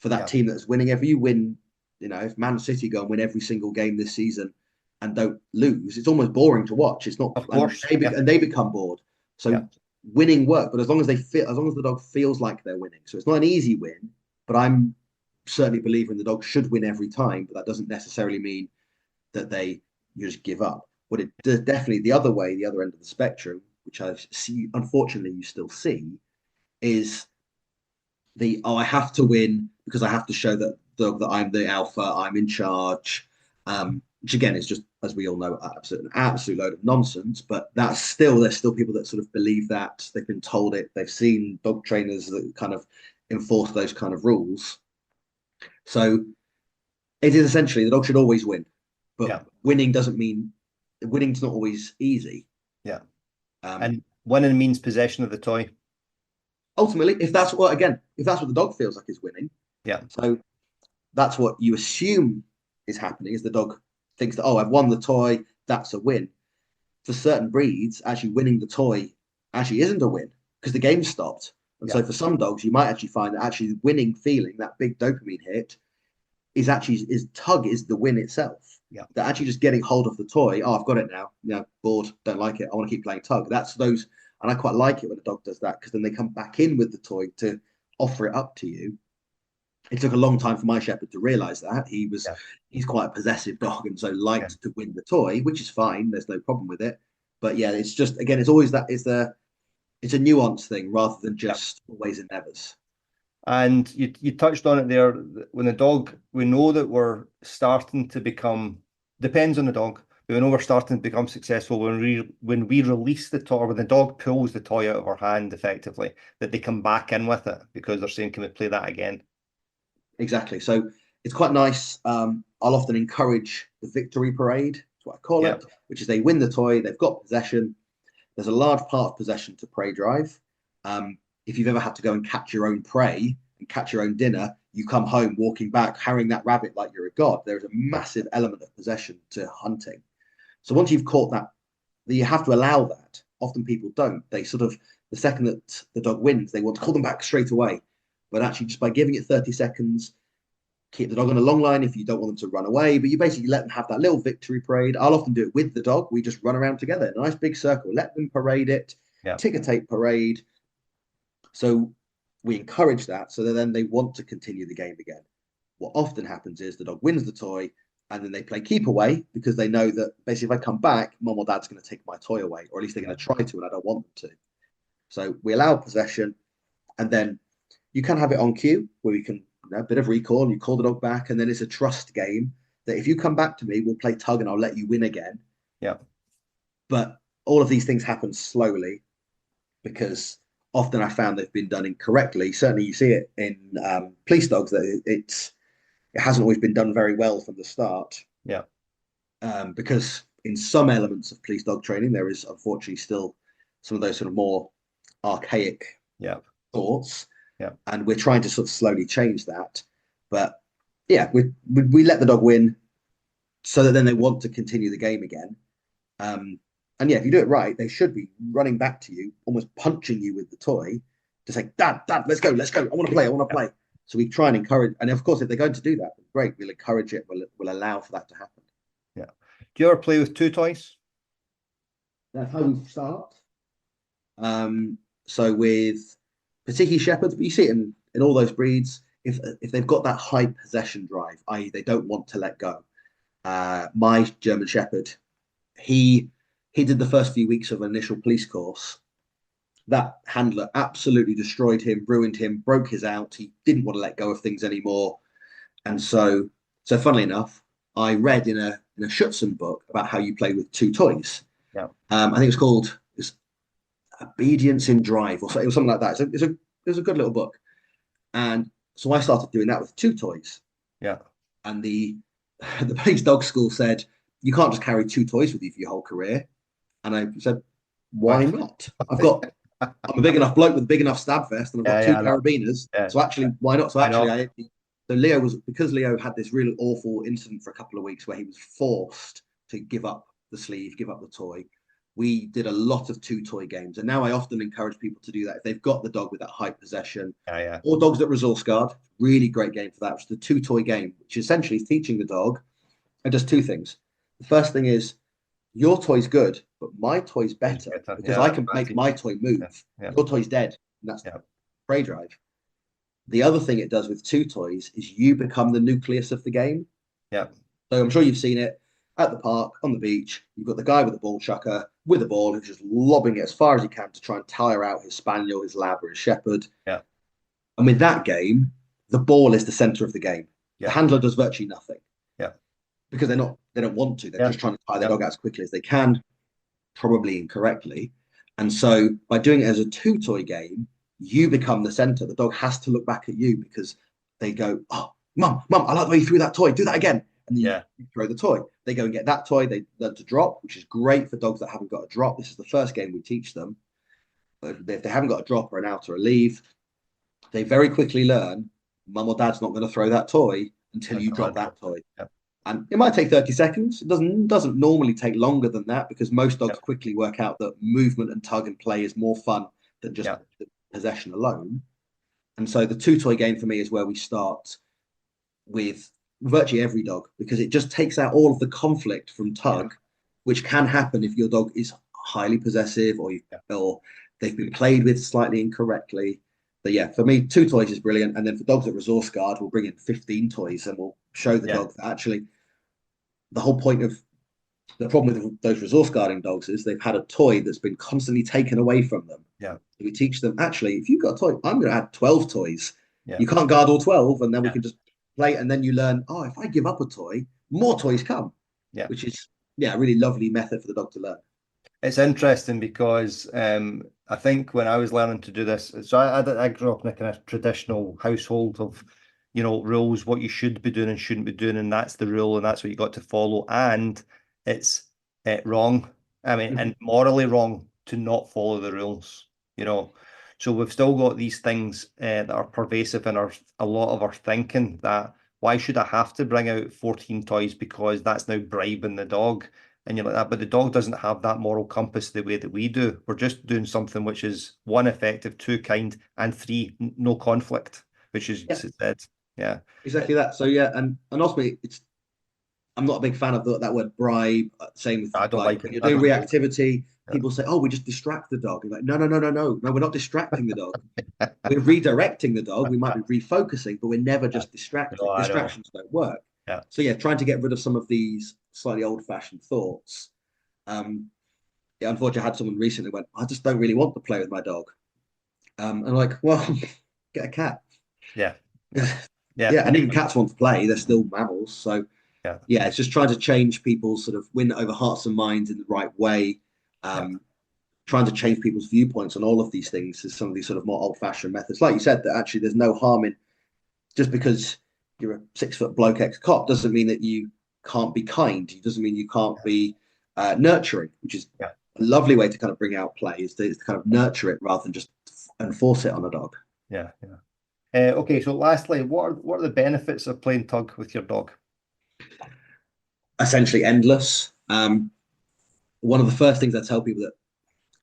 For that team that's winning you win, if Man City go and win every single game this season and don't lose, it's almost boring to watch. It's not, of course, and they become bored. So winning work, but as long as the dog feels like they're winning. So it's not an easy win, but I'm certainly a believer in the dog should win every time, but that doesn't necessarily mean that you just give up. What it does, definitely the other end of the spectrum, which unfortunately you still see, is I have to win because I have to show that I'm the alpha, I'm in charge, which again is just, as we all know, an absolute load of nonsense. But there's still people that sort of believe that. They've been told it. They've seen dog trainers that kind of enforce those kind of rules. So it is essentially the dog should always win, but winning doesn't mean winning's not always easy. Yeah, and winning means possession of the toy. Ultimately, if that's what the dog feels like is winning, so that's what you assume is happening. Is the dog thinks that, I've won the toy, that's a win. For certain breeds, actually winning the toy actually isn't a win because the game stopped. And so for some dogs, you might actually find that actually the winning feeling, that big dopamine hit, is tug is the win itself. Yeah. That actually just getting hold of the toy, I've got it now. Bored, don't like it. I want to keep playing tug. That's those, and I quite like it when a dog does that because then they come back in with the toy to offer it up to you. It took a long time for my shepherd to realize that. He's quite a possessive dog and so liked to win the toy, which is fine. There's no problem with it. But it's just, again, it's always that it's a nuance thing rather than just always and nevers. And you touched on it there. When the dog, we know that we're starting to become, depends on the dog, but we know we're starting to become successful when we release the toy, or when the dog pulls the toy out of our hand effectively, that they come back in with it because they're saying, can we play that again? Exactly. So it's quite nice. I'll often encourage the victory parade, that's what I call it, which is they win the toy, they've got possession. There's a large part of possession to prey drive. If you've ever had to go and catch your own prey and catch your own dinner, you come home walking back, harrying that rabbit like you're a god. There's a massive element of possession to hunting. So once you've caught that, you have to allow that. Often people don't. They sort of, the second that the dog wins, they want to call them back straight away. But actually, just by giving it 30 seconds, keep the dog on a long line if you don't want them to run away. But you basically let them have that little victory parade. I'll often do it with the dog. We just run around together in a nice big circle, let them parade it, ticker tape parade. So we encourage that so that then they want to continue the game again. What often happens is the dog wins the toy and then they play keep away because they know that basically if I come back, mom or dad's going to take my toy away, or at least they're going to try to, and I don't want them to. So we allow possession, and then you can have it on cue where we can, a bit of recall, you call the dog back, and then it's a trust game that if you come back to me, we'll play tug and I'll let you win again. Yeah. But all of these things happen slowly because often I found they've been done incorrectly. Certainly you see it in police dogs that it hasn't always been done very well from the start. Yeah. Because in some elements of police dog training, there is unfortunately still some of those sort of more archaic thoughts. Yeah. And we're trying to sort of slowly change that. But we let the dog win so that then they want to continue the game again. And if you do it right, they should be running back to you, almost punching you with the toy to say, Dad, let's go. I want to play. So we try and encourage. And of course, if they're going to do that, great, we'll encourage it. We'll allow for that to happen. Yeah. Do you ever play with two toys? That's how we start. So with particularly shepherds, but you see it in all those breeds, if they've got that high possession drive, i.e. they don't want to let go. My German Shepherd, he He did the first few weeks of an initial police course. That handler absolutely destroyed him, ruined him, broke his out. He didn't want to let go of things anymore. And so funnily enough, I read in a Schutzen book about how you play with two toys. Yeah. I think it's called Obedience in Drive, or so, it was something like that. It was a good little book. And so I started doing that with two toys. Yeah. And the police dog school said, you can't just carry two toys with you for your whole career. And I said, why not? I'm a big enough bloke with a big enough stab vest, and I've got two carabiners. So actually, why not? So actually, so Leo had this really awful incident for a couple of weeks where he was forced to give up the sleeve, give up the toy. We did a lot of two toy games, and now I often encourage people to do that if they've got the dog with that high possession, or dogs that resource guard. Really great game for that, which is the two toy game, which essentially is teaching the dog and does two things. The first thing is, your toy's good, but my toy's better because I can make my toy move. Your toy's dead, and that's prey drive. The other thing it does with two toys is you become the nucleus of the game. Yeah. So I'm sure you've seen it at the park, on the beach. You've got the guy with the ball chucker with a ball who's just lobbing it as far as he can to try and tire out his spaniel, his lab, or his shepherd. Yeah. And with that game, the ball is the center of the game. The handler does virtually nothing. Yeah. Because they don't want to. They're just trying to tire their dog out as quickly as they can, probably incorrectly. And so by doing it as a two toy game, you become the center. The dog has to look back at you because they go, oh, mum, I like the way you threw that toy. Do that again. And you throw the toy. They go and get that toy. They learn to drop, which is great for dogs that haven't got a drop. This is the first game we teach them. But if they haven't got a drop or an out or a leave, they very quickly learn mum or dad's not going to throw that toy until you drop that toy. Yep. And it might take 30 seconds. It doesn't normally take longer than that because most dogs quickly work out that movement and tug and play is more fun than just possession alone. And so the two toy game for me is where we start with virtually every dog because it just takes out all of the conflict from tug, which can happen if your dog is highly possessive or they've been played with slightly incorrectly. But for me, two toys is brilliant. And then for dogs at resource guard, we'll bring in 15 toys and we'll show the dog that actually the whole point of the problem with those resource guarding dogs is they've had a toy that's been constantly taken away from them. Yeah. So we teach them, actually, if you've got a toy, I'm going to add 12 toys. Yeah. You can't guard all 12 and then we can just play. And then you learn, if I give up a toy, more toys come. Yeah. Which is, a really lovely method for the dog to learn. It's interesting because I think when I was learning to do this, so I grew up in a kind of traditional household of, rules, what you should be doing and shouldn't be doing, and that's the rule, and that's what you got to follow. And it's wrong. I mean, and morally wrong to not follow the rules. So we've still got these things that are pervasive in a lot of our thinking. That why should I have to bring out 14 toys because that's now bribing the dog? And you're like that, but the dog doesn't have that moral compass the way that we do. We're just doing something which is 1, effective, 2, kind, and 3, no conflict, which is said. Yeah, exactly that. So and ultimately, I'm not a big fan of that word bribe. Same with I don't like when you're doing reactivity. People say, "Oh, we just distract the dog." You're like, no, we're not distracting the dog. We're redirecting the dog. We might be refocusing, but we're never just distracting. Distractions don't work. Yeah. So trying to get rid of some of these slightly old-fashioned thoughts. Unfortunately, I had someone recently went, I just don't really want to play with my dog. And I'm like, well, get a cat. Yeah. And even cats want to play. They're still mammals. So it's just trying to change people's sort of win over hearts and minds in the right way. Trying to change people's viewpoints on all of these things is some of these sort of more old-fashioned methods. Like you said, that actually there's no harm in just because you're a 6-foot bloke ex-cop doesn't mean that you can't be kind. It doesn't mean you can't be nurturing, which is a lovely way to kind of bring out play, is to kind of nurture it rather than just enforce it on a dog. Okay, so lastly, what are the benefits of playing tug with your dog? Essentially endless. One of the first things I tell people that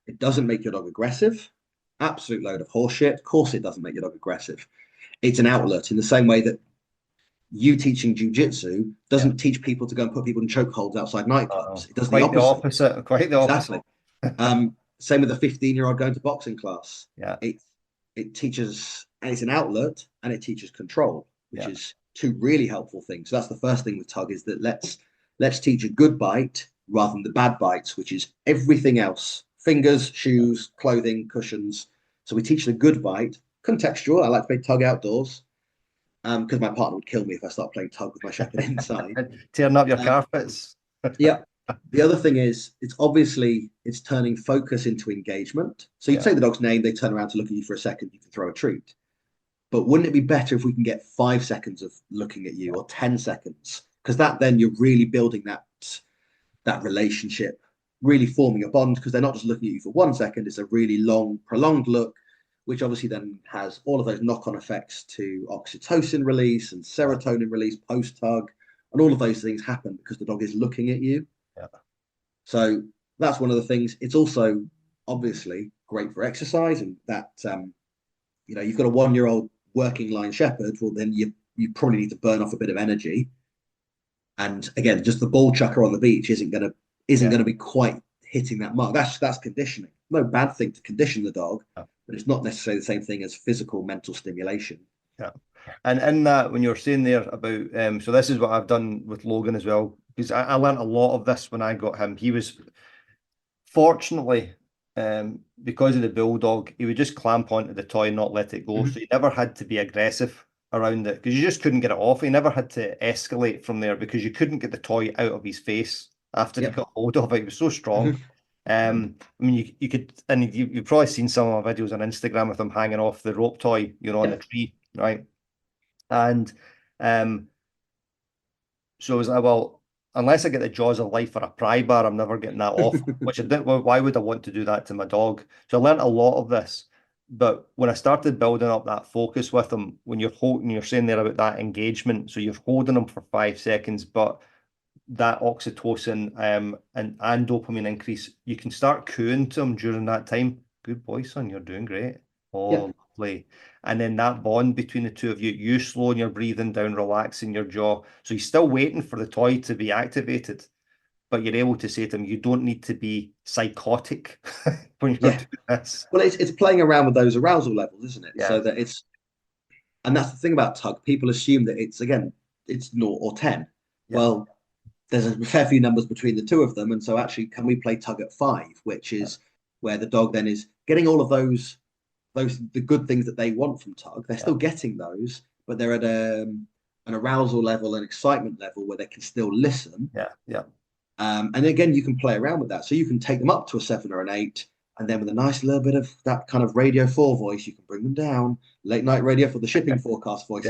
it doesn't make your dog aggressive. Absolute load of horseshit. Of course it doesn't make your dog aggressive. It's an outlet in the same way that you teaching jiu-jitsu doesn't teach people to go and put people in chokeholds outside nightclubs. It does quite the opposite. Quite the opposite. Exactly. Same with a 15-year-old going to boxing class. It teaches, and it's an outlet, and it teaches control, which is two really helpful things. So that's the first thing with tug is that let's teach a good bite rather than the bad bites, which is everything else: fingers, shoes, clothing, cushions. So we teach the good bite, contextual. I like to play tug outdoors because my partner would kill me if I start playing tug with my shepherd inside. Tearing up your carpets. Yeah. The other thing is, it's turning focus into engagement. So you'd say the dog's name, they turn around to look at you for a second, you can throw a treat. But wouldn't it be better if we can get 5 seconds of looking at you, or 10 seconds? Because then you're really building that relationship, really forming a bond, because they're not just looking at you for 1 second, it's a really long, prolonged look, which obviously then has all of those knock-on effects to oxytocin release and serotonin release post-tug, and all of those things happen because the dog is looking at you. Yeah. So that's one of the things. It's also obviously great for exercise, and that you've got a 1-year-old working line shepherd. Well, then you probably need to burn off a bit of energy. And again, just the ball chucker on the beach isn't going to be quite hitting that mark. That's conditioning. No bad thing to condition the dog, but it's not necessarily the same thing as physical mental stimulation. Yeah. And in that, when you're saying there about, so this is what I've done with Logan as well, because I learned a lot of this when I got him. He was, fortunately, because of the bulldog, he would just clamp onto the toy and not let it go. So he never had to be aggressive around it, because you just couldn't get it off. He never had to escalate from there because you couldn't get the toy out of his face after he got hold of it. He was so strong. I mean, you could, and you've probably seen some of my videos on Instagram with him hanging off the rope toy, on the tree, right? And so I was like, well, unless I get the jaws of life or a pry bar, I'm never getting that off. Which I didn't. Well, why would I want to do that to my dog? So I learned a lot of this. But when I started building up that focus with him, when you're saying there about that engagement, so you're holding him for 5 seconds, but that oxytocin and dopamine increase, you can start cooing to him during that time. Good boy, son, you're doing great. Oh, lovely. And then that bond between the two of you slowing your breathing down, relaxing your jaw. So he's still waiting for the toy to be activated, but you're able to say to him, you don't need to be psychotic when you're doing this. Well, it's playing around with those arousal levels, isn't it? Yeah. So that and that's the thing about tug. People assume that it's 0 or 10. Yeah. Well, there's a fair few numbers between the two of them. And so actually, can we play tug at 5, which is where the dog then is getting all of the good things that they want from tug. They're still getting those, but they're at an arousal level, an excitement level where they can still listen. Yeah. And again, you can play around with that. So you can take them up to a 7 or an 8, and then with a nice little bit of that kind of Radio 4 voice, you can bring them down. Late night radio for the shipping forecast voice.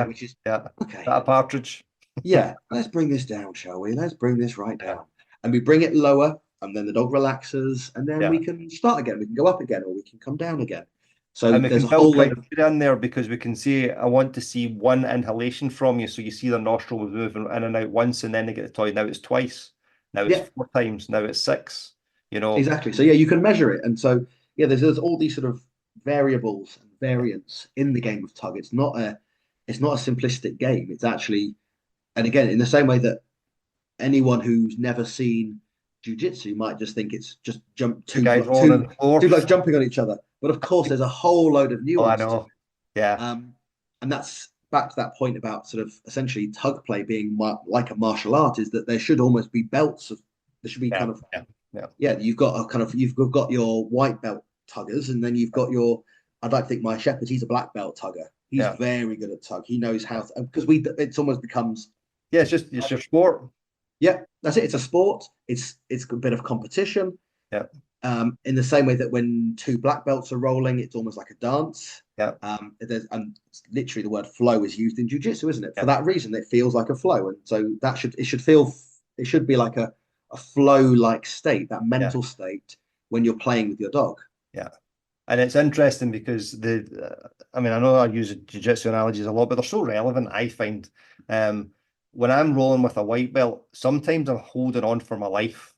Which is okay. That partridge. Let's bring this down, shall we? Let's bring this right down. And we bring it lower, and then the dog relaxes, and then we can start again. We can go up again, or we can come down again. So and we there's can a whole build criteria in there, because we can say, I want to see 1 inhalation from you. So you see their nostril moving in and out once, and then they get the toy. Now it's twice. Now it's 4 times. Now it's 6. Exactly. So you can measure it. And so there's all these sort of variables and variants in the game of tug. It's not a simplistic game. It's actually, and again, in the same way that anyone who's never seen jiu-jitsu might just think it's just two blokes jumping on each other. But of course, there's a whole load of nuance. I know. Yeah. And that's back to that point about sort of essentially tug play being like a martial art, is that there should almost be belts of, there should be kind of, you've got your white belt tuggers, and then you've got your, I'd like to think my shepherd, he's a black belt tugger. He's very good at tug. He knows how to, because it's almost becomes. Yeah, it's your sport. Yeah, that's it. It's a sport. It's a bit of competition. Yeah. In the same way that when 2 black belts are rolling, it's almost like a dance. Yeah. And literally the word flow is used in jiu-jitsu, isn't it? For that reason, it feels like a flow, and so it should be like a flow-like state, that mental state when you're playing with your dog. Yeah. And it's interesting because I know I use jiu-jitsu analogies a lot, but they're so relevant, I find. When I'm rolling with a white belt, sometimes I'm holding on for my life,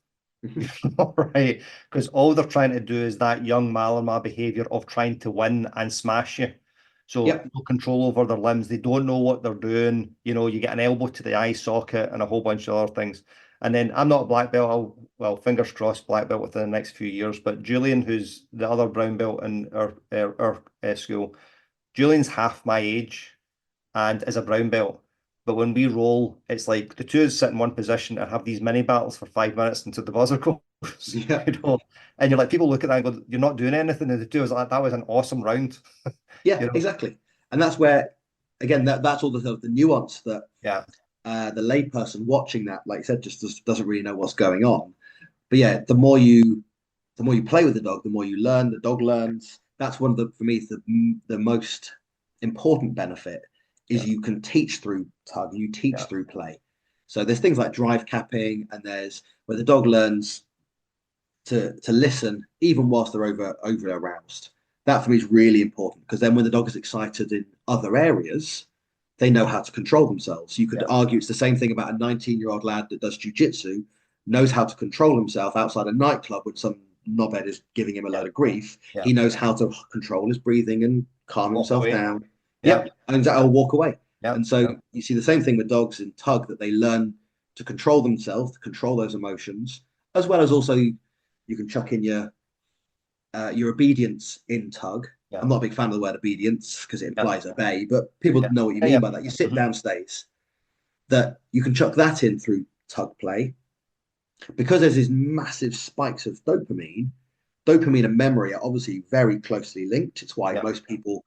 right? Because all they're trying to do is that young Malinois behavior of trying to win and smash you. So no control over their limbs. They don't know what they're doing. You get an elbow to the eye socket and a whole bunch of other things. And then I'm not a black belt. Well, fingers crossed, black belt within the next few years. But Julian, who's the other brown belt in our school, Julian's half my age and is a brown belt. But when we roll, it's like the two of us sit in one position and have these mini battles for 5 minutes until the buzzer goes. Yeah. And you're like, people look at that and go, "You're not doing anything." And the two of us are like, that was an awesome round. Yeah, exactly. And that's where, again, that's all the nuance that the layperson watching that, like you said, just doesn't really know what's going on. But yeah, the more you play with the dog, the more you learn. The dog learns. That's one of for me, the most important benefit is you can teach through tug, you teach through play. So there's things like drive capping, and there's where the dog learns to listen even whilst they're over aroused. That for me is really important, because then when the dog is excited in other areas, they know how to control themselves. You could argue it's the same thing about a 19-year-old lad that does jiu-jitsu, knows how to control himself outside a nightclub when some knobhead is giving him a load of grief. He knows how to control his breathing and calm himself down. And I'll walk away. And so you see the same thing with dogs in tug, that they learn to control themselves, to control those emotions, as well as also you can chuck in your obedience in tug. I'm not a big fan of the word obedience because it implies obey, but people know what you mean by that. You sit down stays, that you can chuck that in through tug play, because there's these massive spikes of dopamine. Dopamine and memory are obviously very closely linked. It's why most people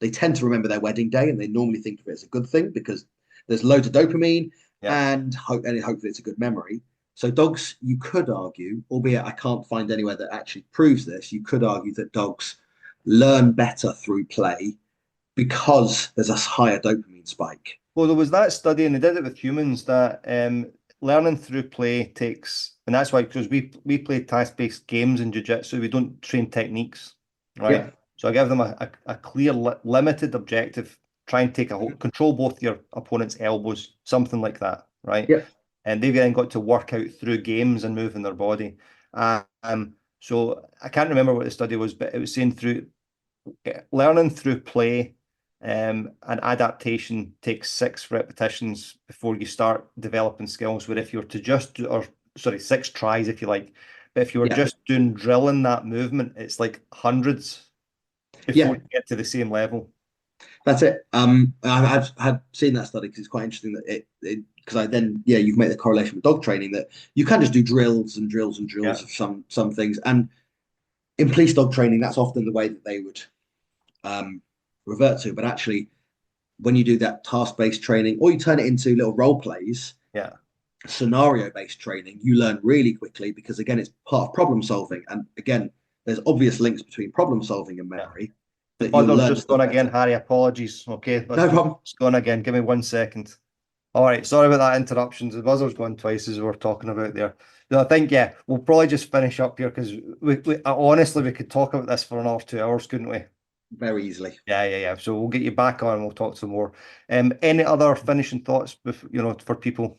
they tend to remember their wedding day, and they normally think of it as a good thing because there's loads of dopamine and hopefully it's a good memory. So dogs, you could argue, albeit I can't find anywhere that actually proves this, you could argue that dogs learn better through play because there's a higher dopamine spike. Well, there was that study, and they did it with humans, that learning through play takes, and that's why, because we play task-based games in jiu-jitsu, we don't train techniques, right? Yeah. So I give them a clear, limited objective, try and control both your opponent's elbows, something like that, right? Yeah. And they've then got to work out through games and moving their body. So I can't remember what the study was, but it was saying through learning through play and adaptation takes 6 repetitions before you start developing skills. Where if you were to just six tries, if you like, but if you were just doing drilling that movement, it's like hundreds before you get to the same level. That's it. I've had seen that study because it's quite interesting that because you can make the correlation with dog training, that you can just do drills and drills and drills of some things. And in police dog training, that's often the way that they would revert to. But actually, when you do that task-based training, or you turn it into little role plays, scenario-based training, you learn really quickly, because again, it's part of problem solving. And again, there's obvious links between problem solving and memory. The buzzer's just gone again, Harry. Apologies. Okay, no problem. It's gone again. Give me 1 second. All right, sorry about that interruption. The buzzer's gone twice, as we were talking about there. No, I think we'll probably just finish up here, because we honestly we could talk about this for another 2 hours, couldn't we? Very easily. Yeah. So we'll get you back on and we'll talk some more. Any other finishing thoughts for people?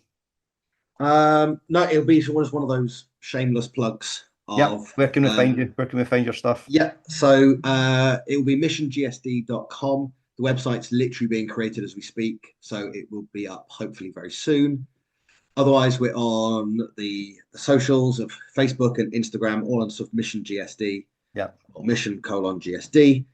No, it'll be one of those shameless plugs. Where can we find you? Where can we find your stuff? So it will be missiongsd.com. The website's literally being created as we speak, so it will be up hopefully very soon. Otherwise, we're on the socials of Facebook and Instagram, all on sort of Mission GSD. Or Mission:GSD.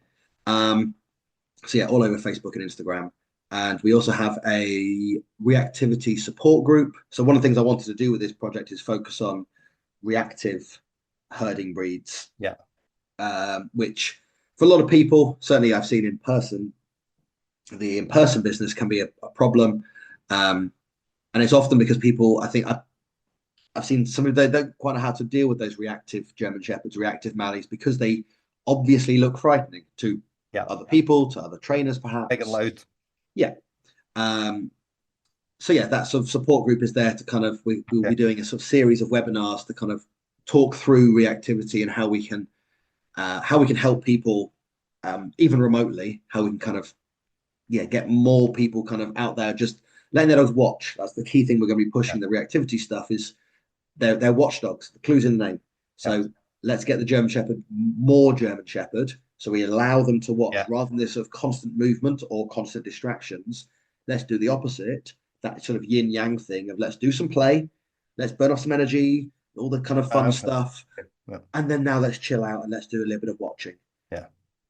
So all over Facebook and Instagram. And we also have a reactivity support group. So one of the things I wanted to do with this project is focus on reactive herding breeds. Which for a lot of people, certainly I've seen in person, the in-person business can be a problem. And it's often because people, I think I've seen some of them, they don't quite know how to deal with those reactive German Shepherds, reactive Malleys, because they obviously look frightening to other people, to other trainers, perhaps. Big and loud. So that sort of support group is there to kind of, we'll be doing a sort of series of webinars to kind of talk through reactivity and how we can help people, even remotely, how we can kind of get more people kind of out there, just letting their dogs watch. That's the key thing we're going to be pushing. The reactivity stuff is they're watchdogs. The clue's in the name. So let's get the German Shepherd more German Shepherd. So we allow them to watch rather than this sort of constant movement or constant distractions. Let's do the opposite. That sort of yin yang thing of let's do some play, let's burn off some energy, all the kind of fun stuff. And then now let's chill out and let's do a little bit of watching.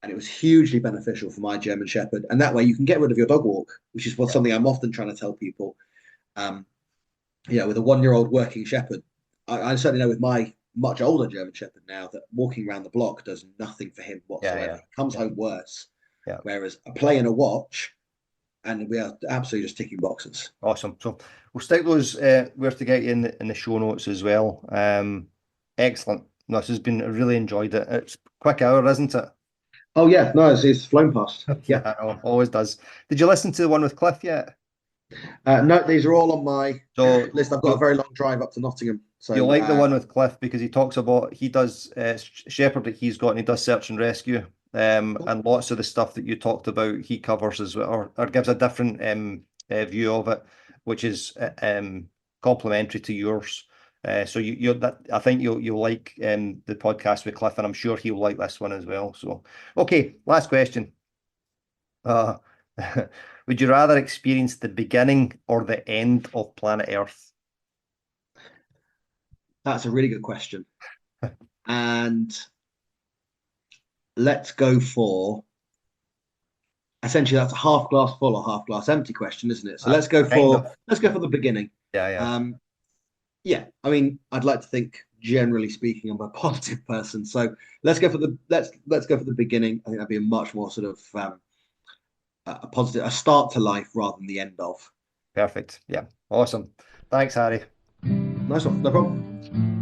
and it was hugely beneficial for my German Shepherd. And that way, you can get rid of your dog walk, which is something I'm often trying to tell people. With a 1-year-old working Shepherd, I certainly know with my much older German Shepherd now that walking around the block does nothing for him whatsoever. He comes home worse. Yeah. Whereas a play and a watch, and we are absolutely just ticking boxes. Awesome. So we'll stick those where to get you in the show notes as well. Excellent. No, this has been, I really enjoyed it. It's a quick hour, isn't it? Oh yeah, no, it's flown past. Yeah, I know, always does. Did you listen to the one with Cliff yet? no, these are all on my list. I've got a very long drive up to Nottingham. So you like the one with Cliff because he talks about, he does Shepherd that he's got, and he does search and rescue. And lots of the stuff that you talked about, he covers as well, or gives a different view of it, which is complementary to yours. So I think you'll like the podcast with Cliff, and I'm sure he'll like this one as well. So, okay, last question. Would you rather experience the beginning or the end of planet Earth? That's a really good question. And let's go for, essentially that's a half glass full or half glass empty question, isn't it? So let's go for the beginning. Yeah. I mean, I'd like to think, generally speaking, I'm a positive person. So let's go for the beginning. I think that'd be a much more sort of a positive, a start to life rather than the end of. Perfect. Yeah. Awesome. Thanks, Harry. Nice one. No problem.